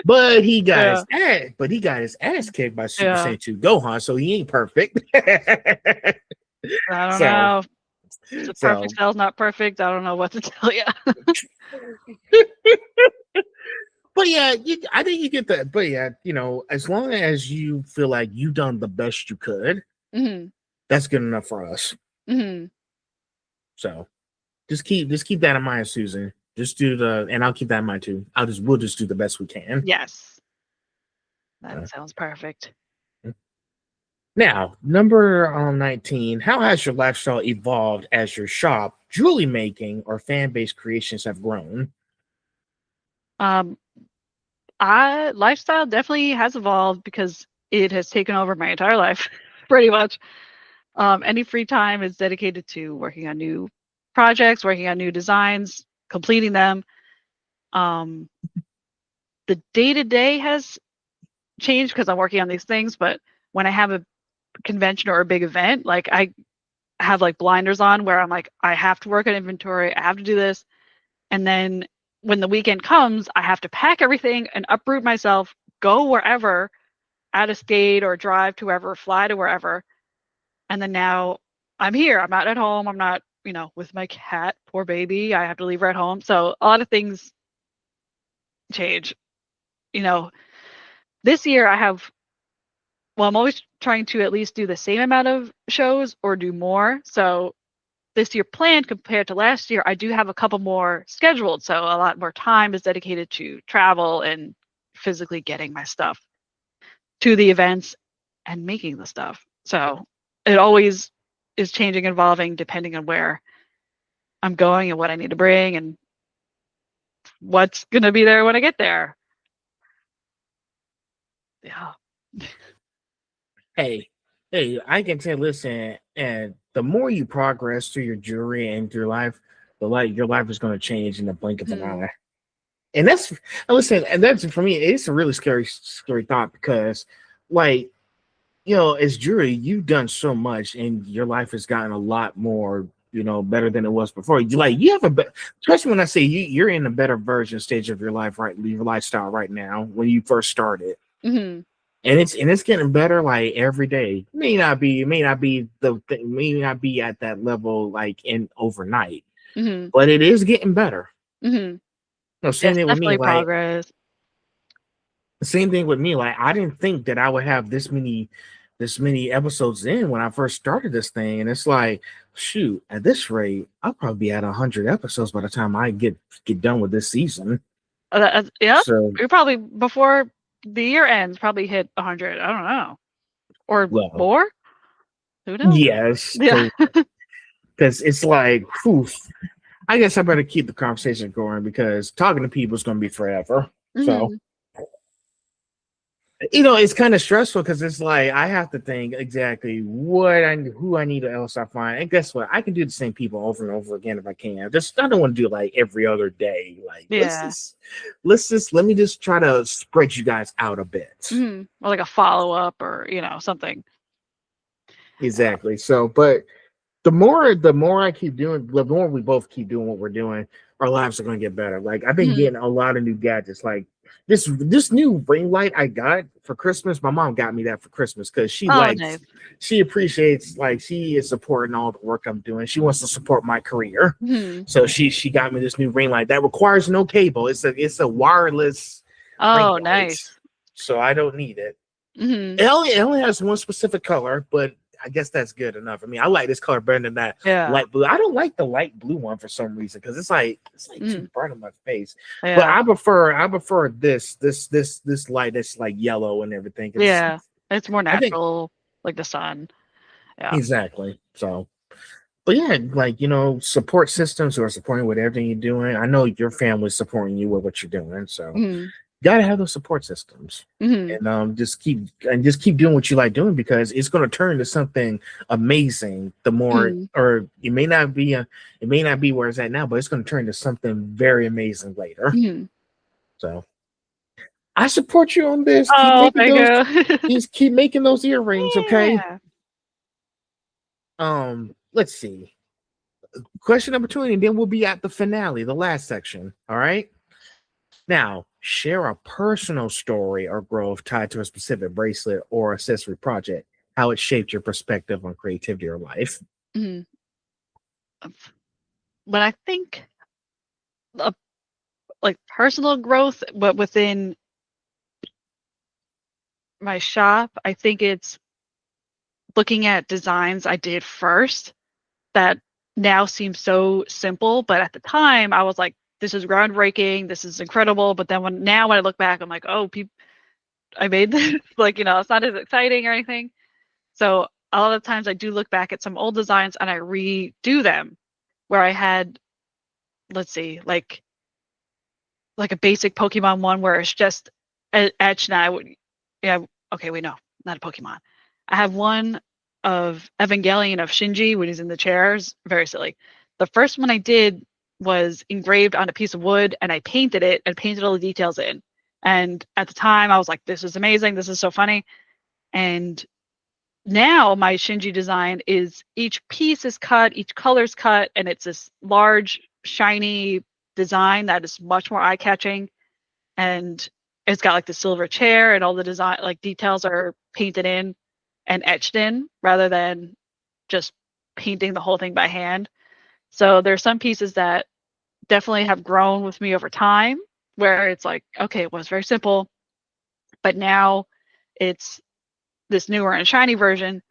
but he got Yeah. his ass. But he got his ass kicked by Super Yeah. Saiyan 2 Gohan, so he ain't perfect. I don't so know. It's a perfect so. cell's not perfect. I don't know what to tell you. But yeah, I think you get that. But yeah, as long as you feel like you done the best you could, Mhm. that's good enough for us. Mhm. So just keep that in mind, Susan. Just do and I'll keep that in mind too. We'll just do the best we can. Yes. That Uh, sounds perfect. Now, number 19, how has your lifestyle evolved as your shop, jewelry making, or fan based creations have grown? Um, I lifestyle definitely has evolved because it has taken over my entire life, pretty much. Any free time is dedicated to working on new projects, working on new designs, completing them. Um, the day to day has changed because I'm working on these things, but when I have a convention or a big event, like I have like blinders on where I'm like, I have to work on inventory, I have to do this. And then when the weekend comes, I have to pack everything and uproot myself, go wherever, out of state or drive to wherever, fly to wherever. And then now I'm here. I'm not at home. I'm not, with my cat, poor baby. I have to leave her at home. So a lot of things change. You know, this year I have, well, I'm always trying to at least do the same amount of shows or do more. So this year planned compared to last year, I do have a couple more scheduled. So a lot more time is dedicated to travel and physically getting my stuff to the events and making the stuff. So it always is changing, evolving depending on where I'm going and what I need to bring and what's going to be there when I get there. Yeah. Hey, hey, I can tell, listen, and the more you progress through your jewelry and through life, your life is going to change in the blink of an Hmm. eye. And listen, and that's for me, it's a really scary thought because, like, as jewelry, you've done so much and your life has gotten a lot more, better than it was before. You have especially when I say you're in a better version stage of your life, right? Your lifestyle right now when you first started. Hmm. And it's getting better like every day. May not be at that level like in overnight, Hmm. but it is getting better. Hmm. Same Yes, thing with me. definitely Like progress. same thing with me. Like I didn't think that I would have this many episodes in when I first started this thing, and it's like, shoot, at this rate, I'll probably be at 100 episodes by the time I get done with this season. Yeah, So, you're probably before the year ends, probably hit 100. I don't know. Or well, more? Who knows? yes, Yeah. because it's like, whew, I guess I better keep the conversation going because talking to people is going to be forever. So, Hmm. it's kind of stressful because it's like I have to think exactly who I need else I find, and guess what? I can do the same people over and over again if I can. Just I don't want to do it like every other day. Like Yeah. let me just try to spread you guys out a bit. Hmm. Or like a follow up or, something. Yeah. Exactly. So, but the more I keep doing, the more we both keep doing what we're doing, our lives are going to get better. Like I've been Hmm. getting a lot of new gadgets, like this new ring light I got for Christmas. My mom got me that for Christmas because Oh, nice. she appreciates, like she is supporting all the work I'm doing. She wants to support my career, Hmm. so she got me this new ring light that requires no cable. It's a wireless ring Oh, light, nice. so I don't need it. Hmm. It only has one specific color, but I guess that's good enough. I mean, I like this color better than that Yeah. light blue. I don't like the light blue one for some reason because it's like too Hmm. bright on my face. But Yeah. I prefer this light that's like yellow and everything. Because Yeah. It's more I think natural, like the sun. Yeah. exactly. So, but yeah, like support systems who are supporting with everything you're doing. I know your family's supporting you with what you're doing. So Hmm. gotta have those support systems, Hmm. and just keep doing what you like doing because it's going to turn into something amazing. The more, Hmm. or it may not be where it's at now, but it's going to turn into something very amazing later. Hmm. So I support you on this. Keep Oh, making thank those. you. Just keep making those earrings, okay? Yeah. Let's see. Question number 20, and then we'll be at the finale, the last section. All right. Now, share a personal story or growth tied to a specific bracelet or accessory project, how it shaped your perspective on creativity or life. Hmm. When I think of like personal growth, but within my shop, I think it's looking at designs I did first that now seem so simple, but at the time I was like, this is groundbreaking, this is incredible. But then when I look back, I'm like, oh, I made this. Like, it's not as exciting or anything. So a lot of times I do look back at some old designs and I redo them where I had, let's see, like a basic Pokemon one where it's just etched and I would, yeah, okay, wait, no, not a Pokemon. I have one of Evangelion of Shinji when he's in the chairs. Very silly. The first one I did was engraved on a piece of wood and I painted it and painted all the details in. And at the time I was like, this is amazing. This is so funny. And now my Shinji design is each piece is cut, each color's cut, and it's this large, shiny design that is much more eye-catching. And it's got like the silver chair and all the design like details are painted in and etched in rather than just painting the whole thing by hand. So there's some pieces that definitely have grown with me over time where it's like, okay, it was very simple, but now it's this newer and shiny version.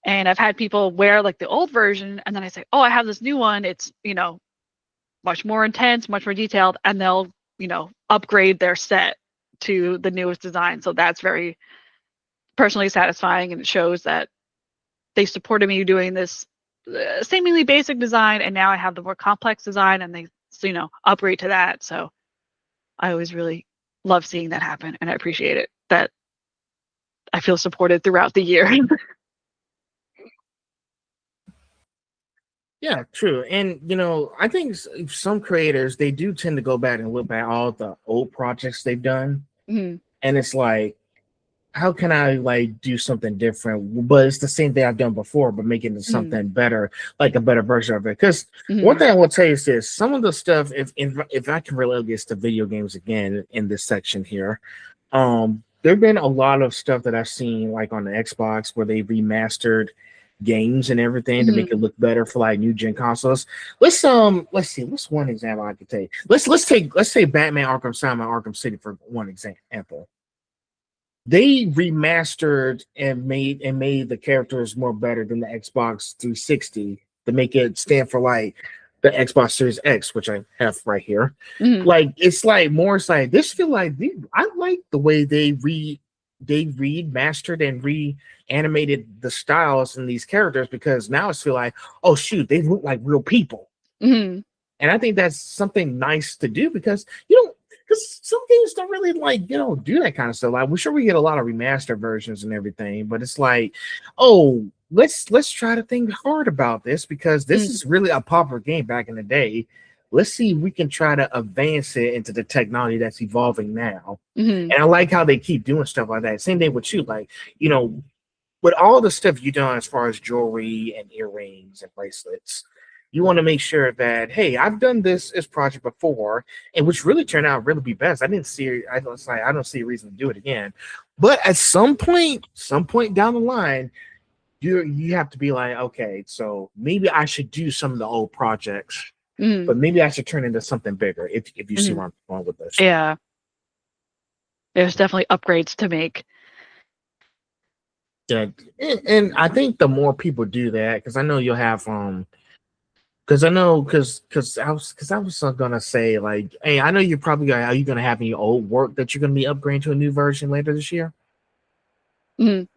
And I've had people wear like the old version and then I say, oh, I have this new one. It's, much more intense, much more detailed, and they'll, upgrade their set to the newest design. So that's very personally satisfying and it shows that they supported me doing this seemingly basic design and now I have the more complex design and they, upgrade to that. So I always really love seeing that happen and I appreciate it that I feel supported throughout the year. Yeah, true. And I think some creators they do tend to go back and look at all the old projects they've done, Mhm. and it's like, how can I like do something different? But it's the same thing I've done before, but making it Mhm. something better, like a better version of it. Because one Mhm. thing I will tell you is this: some of the stuff, if I can relate this to video games again in this section here, there've been a lot of stuff that I've seen like on the Xbox where they remastered games and everything to make it Mhm. look better for like new gen consoles. Let's see, what's one example I could take? Let's take Batman Arkham Asylum and Arkham City for one example. They remastered and made the characters more better than the Xbox 360 to make it stand for like the Xbox Series X, which I have right here. Mhm. Like it's like this feel like I like the way they remastered and reanimated the styles in these characters because now it's feel like, oh shoot, they look like real people. Mhm. And I think that's something nice to do because you don't because some games don't really like do that kind of stuff. Like we're sure we get a lot of remastered versions and everything, but it's like, oh, let's try to think hard about this because this Mhm. is really a popular game back in the day. Let's see if we can try to advance it into the technology that's evolving now. Mhm. And I like how they keep doing stuff like that. Same thing with you, like with all the stuff you've done as far as jewelry and earrings and bracelets, you want to make sure that hey, I've done this project before, and which really turned out really be best. I don't see a reason to do it again. But at some point down the line, you have to be like, okay, so maybe I should do some of the old projects, Mhm. but maybe I should turn into something bigger. If you see Mhm. where I'm going with this. Yeah, there's definitely upgrades to make. Yeah, and I think the more people do that, because I know you'll have because I know because I was gonna say like, hey, I know you're probably gonna are you gonna have any old work that you're gonna be upgrading to a new version later this year? Mhm.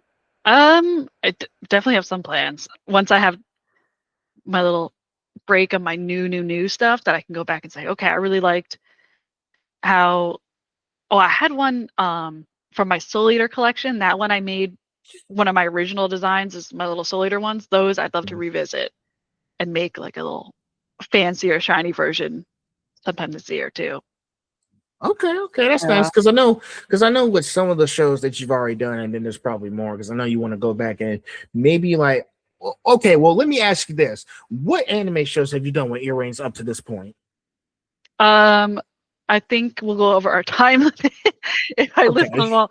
Definitely have some plans. Once I have my little break of my new stuff that I can go back and say, okay, I really liked how. Oh, I had one from my Soul Eater collection. That one I made one of my original designs is my little Soul Eater ones. Those I'd love to Mhm. revisit and make like a little fancier, shiny version sometime this year too. Okay, that's Yeah. nice because I know with some of the shows that you've already done, and then there's probably more because I know you want to go back and maybe like, okay, well, let me ask you this: what anime shows have you done with earrings up to this point? Um, I think we'll go over our time limit if I list Okay, them all.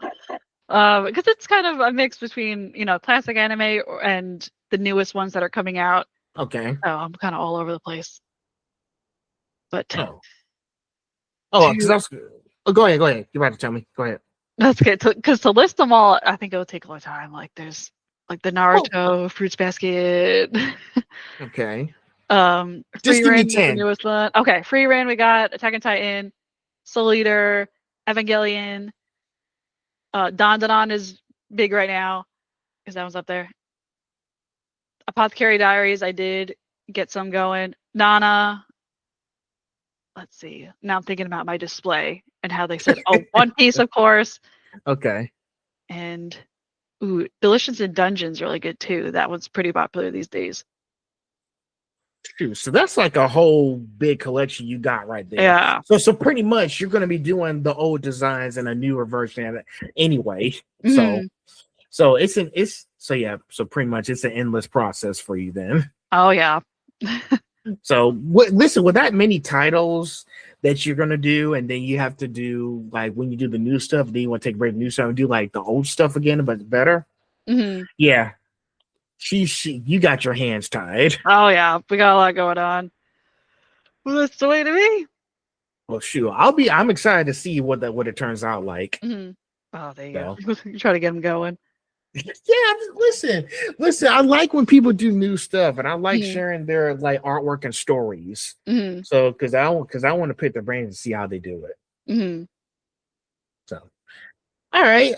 Because it's kind of a mix between, classic anime and the newest ones that are coming out. okay. So I'm kind of all over the place. But Oh, because to I was. Oh, go ahead, go ahead. You're about to tell me. Go ahead. that's good. Because to list them all, I think it would take a long time. Like there's like the Well, Naruto, Fruits Basket, okay. Free Just give me Reign is the 10. newest one. Okay, Free Reign we got Attack on Titan, Soul Eater, Evangelion, Don is big right now because that one's up there. Apothecary Diaries, I did get some going. Nana, let's see. Now I'm thinking about my display and how they said, oh, One Piece, of course. Okay. And ooh, Delicious in Dungeons really good too. That one's pretty popular these days. Shoot, so that's like a whole big collection you got right there. Yeah. So pretty much you're gonna be doing the old designs in a newer version of it anyway. Mm-hmm. So so pretty much it's an endless process for you then. Oh yeah. So listen, with that many titles that you're gonna do, and then you have to do like when you do the new stuff, then you want to take a break from the new stuff and do like the old stuff again, but better. Mm-hmm. Yeah, you got your hands tied. Oh yeah, we got a lot going on. Well, that's the way to be. Well, shoot, I'm excited to see what it turns out like. Mm-hmm. Oh, there you So go. Try to get them going. yeah, listen. I like when people do new stuff, and I like Mm-hmm. sharing their like artwork and stories. Mm-hmm. So because I want to pick their brains and see how they do it. Mm-hmm. So all right,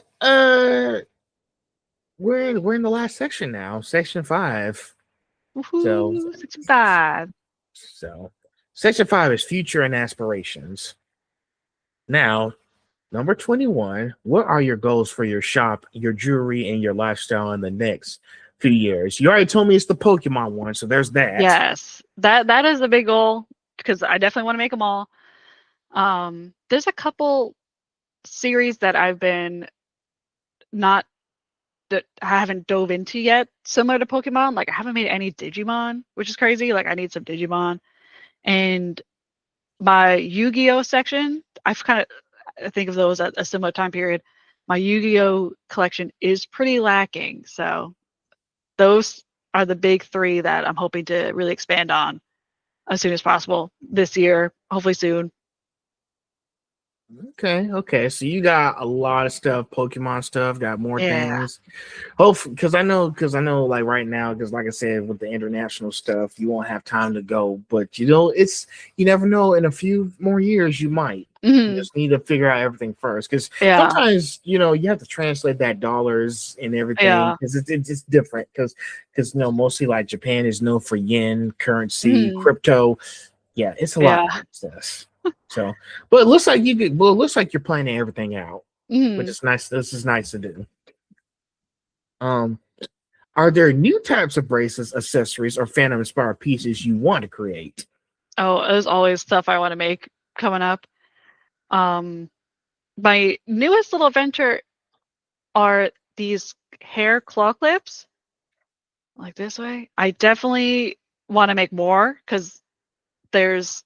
we're in the last section now, section 5. So Woohoo! 65. so section 5 is future and aspirations. Now, number 21, what are your goals for your shop, your jewelry, and your lifestyle in the next few years? You already told me it's the Pokemon one, so there's that. Yes, that is a big goal because I definitely want to make them all. There's a couple series that I've been not that I haven't dove into yet, similar to Pokemon. Like I haven't made any Digimon, which is crazy. Like I need some Digimon. And my Yu-Gi-Oh section, I've kind of I think of those at a similar time period. My Yu-Gi-Oh collection is pretty lacking. So those are the big three that I'm hoping to really expand on as soon as possible this year, hopefully soon. Okay. So you got a lot of stuff, Pokemon stuff, got more Yeah. things. Hopefully, because I know, like right now, because like I said, with the international stuff, you won't have time to go. But you never know. In a few more years, you might. You Hmm. just need to figure out everything first, because Yeah. sometimes you have to translate that dollars and everything Yeah. because it's different because mostly like Japan is known for yen currency, Hmm. crypto. Yeah, it's a lot Yeah. of access. So, but it looks like it looks like you're planning everything out, which Hmm. is nice. This is nice to do. Um, are there new types of bracelets, accessories, or Phantom inspired pieces you want to create? Oh, there's always stuff I want to make coming up. Um, my newest little venture are these hair claw clips, like this way. I definitely want to make more because there's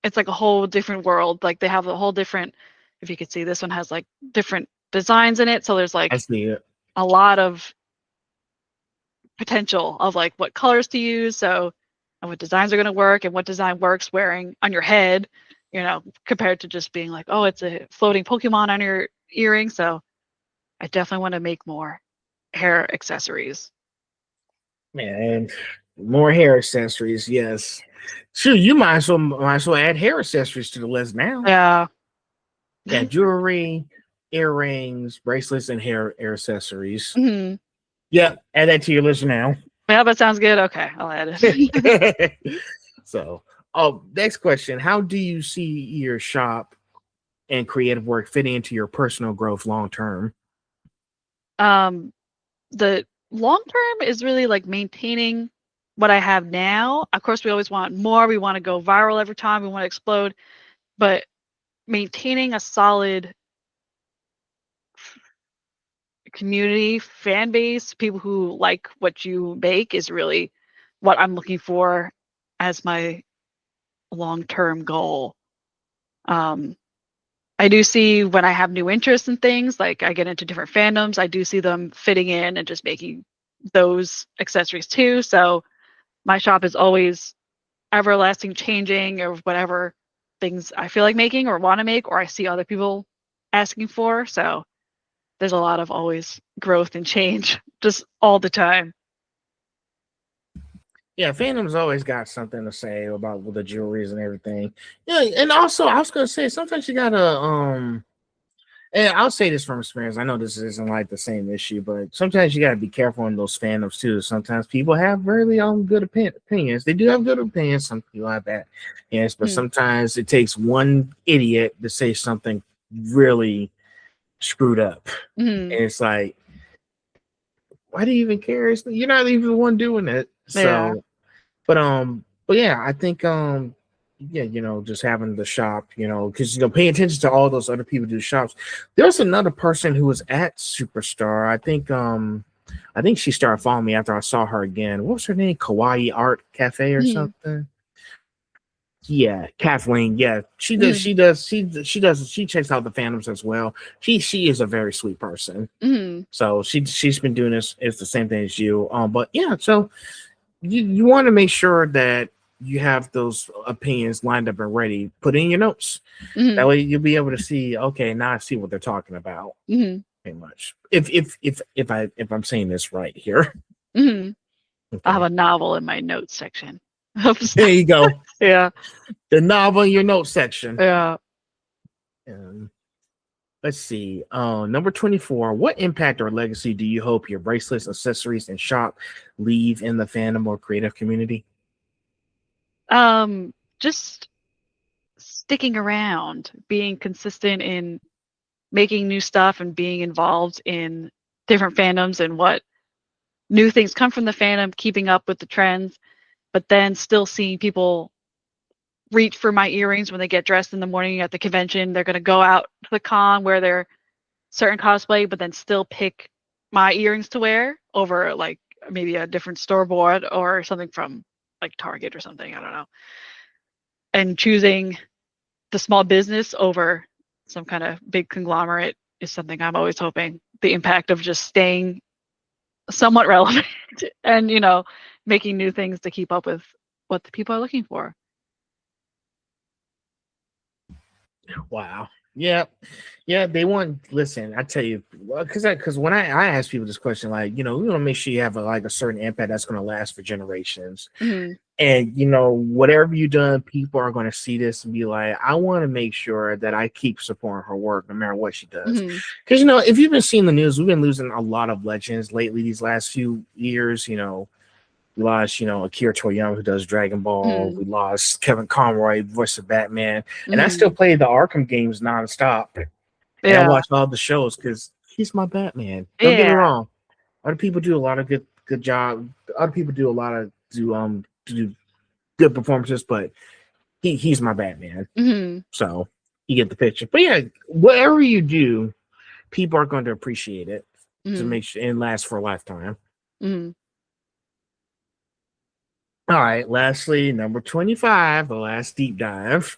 it's like a whole different world. Like they have a whole different, if you could see, this one has like different designs in it. So there's I like see it. a lot of potential of like what colors to use. So and what designs are going to work and what design works wearing on your head, compared to just being like, oh, it's a floating Pokemon on your earring. So I definitely want to make more hair accessories. Man, more hair accessories. Yes. Sure, you might as well add hair accessories to the list now. Yeah. Yeah, jewelry, earrings, bracelets, and hair accessories. Hmm. Yeah, add that to your list now. Yeah, that sounds good. Okay, I'll add it. So, next question: how do you see your shop and creative work fitting into your personal growth long term? um, the long term is really like maintaining what I have now. Of course, we always want more. We want to go viral every time. We want to explode, but maintaining a solid community, fan base, people who like what you make is really what I'm looking for as my long-term goal. Um, I do see when I have new interests in things, like I get into different fandoms, I do see them fitting in and just making those accessories too. So my shop is always everlasting changing or whatever things I feel like making or want to make or I see other people asking for. So there's a lot of always growth and change just all the time. Yeah, Fandom's always got something to say about the jewelries and everything. Yeah, and also I was gonna say sometimes you gotta And I'll say this from experience. I know this isn't like the same issue, but sometimes you got to be careful in those fandoms too. Sometimes people have really good opinions. They do have good opinions. Some people have bad opinions, but Mm, sometimes it takes one idiot to say something really screwed up, mm, and it's like, why do you even care? You're not even the one doing it. yeah. So, but yeah, I think yeah, just having the shop, because pay attention to all those other people do shops. There's another person who was at Superstar. I think she started following me after I saw her again. What was her name? Kawaii Art Cafe or Mm, something? Yeah, Kathleen. Yeah, she does. mm, She does. She does. She checks out the fandoms as well. She is a very sweet person. mm, So she's been doing this. It's the same thing as you. But yeah, so you want to make sure that you have those opinions lined up and ready. Put in your notes. That mm, way you'll be able to see. Okay, now I see what they're talking about. mm, Pretty much. If I'm saying this right here. mm. I have Okay. a novel in my notes section of There stuff. you go. Yeah, The novel in your notes section. yeah. Um, let's see. Number 24. What impact or legacy do you hope your bracelets, accessories, and shop leave in the fandom or creative community? Just sticking around, being consistent in making new stuff and being involved in different fandoms and what new things come from the fandom, keeping up with the trends, but then still seeing people reach for my earrings when they get dressed in the morning at the convention. They're going to go out to the con wear their certain cosplay, but then still pick my earrings to wear over like maybe a different store board or something from like Target or something. I don't know. And choosing the small business over some kind of big conglomerate is something I'm always hoping. The impact of just staying somewhat relevant and, making new things to keep up with what the people are looking for. Wow. Yeah. Yeah. They want, listen, I tell you, because when I ask people this question, like, we want to make sure you have a certain impact that's going to last for generations. Mm-hmm. And, whatever you've done, people are going to see this and be like, I want to make sure that I keep supporting her work no matter what she does. Mm-hmm. Because, if you've been seeing the news, we've been losing a lot of legends lately these last few years. We lost, Akira Toriyama, who does Dragon Ball. Mm-hmm. We lost Kevin Conroy, voice of Batman. And I still Mm-hmm. play the Arkham games nonstop. And I Yeah. watch all the shows because he's my Batman. Don't get me Yeah. wrong. Other people do a lot of good job. Other people do a lot of do good performances, but he's my Batman. Mm-hmm. So you get the picture. But yeah, whatever you do, people are going to appreciate it to Mm-hmm. make sure and last for a lifetime. Mm-hmm. All right, lastly, number 25, the last deep dive.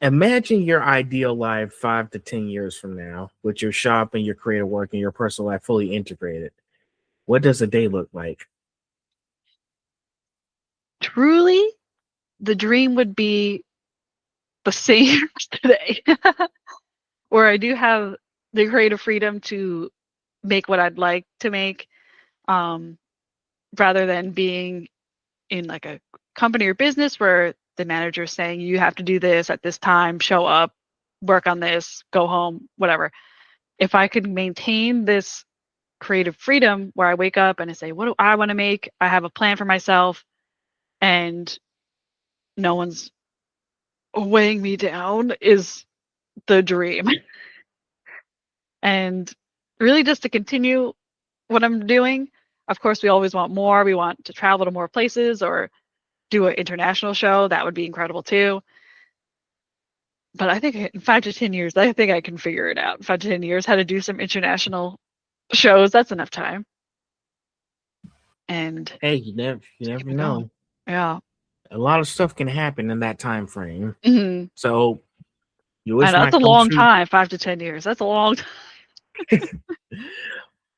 Imagine your ideal life 5 to 10 years from now with your shop and your creative work and your personal life fully integrated. What does a day look like? Truly, the dream would be the same as today, where I do have the creative freedom to make what I'd like to make, um, rather than being in like a company or business where the manager is saying you have to do this at this time, show up, work on this, go home, whatever. If I could maintain this creative freedom where I wake up and I say, what do I want to make? I have a plan for myself and no one's weighing me down is the dream. And really just to continue what I'm doing. Of course, we always want more. We want to travel to more places or do an international show. That would be incredible too. But I think in 5 to 10 years, I think I can figure it out. In 5 to 10 years, how to do some international shows. That's enough time. And Hey, you never keep it going. know. Yeah. A lot of stuff can happen in that time frame. Hmm. So you I wish know that's might a come long true. time. 5 to 10 years. That's a long time.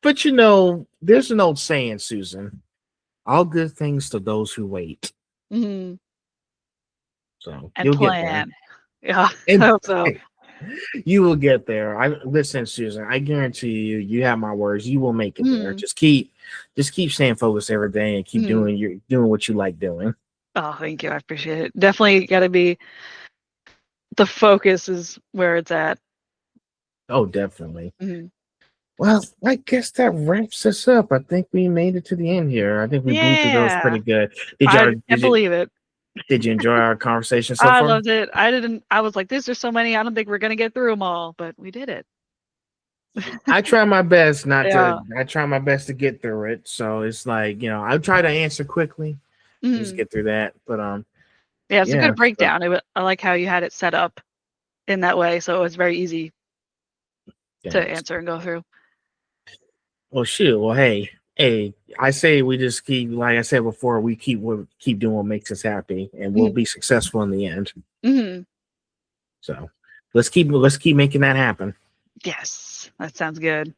But there's an old saying, Susan. All good things to those who wait. Hmm. So And you'll get there. plan. Yeah. I And hope so. you will get there. I listen, Susan. I guarantee you. You have my words. You will make it there. Hmm. Just keep staying focused every day and keep Hmm. doing what you like doing. Oh, thank you. I appreciate it. Definitely got to be the focus is where it's at. Oh, definitely. Hmm. Well, I guess that wraps us up. I think we made it to the end here. I think we blew through those Yeah, pretty good. Did I y'all can't believe it. did you enjoy our conversation so I far? loved it. I didn't. I was like, "There's so many. I don't think we're gonna get through them all," but we did it. I try my best not to. Yeah. I try my best to get through it. So it's like I try to answer quickly and just Hmm. get through that. But Yeah, it's a yeah. good So, breakdown. I like how you had it set up in that way, so it was very easy to thanks. answer and go through. Well, shoot. Well, hey. I say we just keep, like I said before, we keep doing what makes us happy, and we'll be successful in the end. Hmm. So let's keep making that happen. Yes, that sounds good.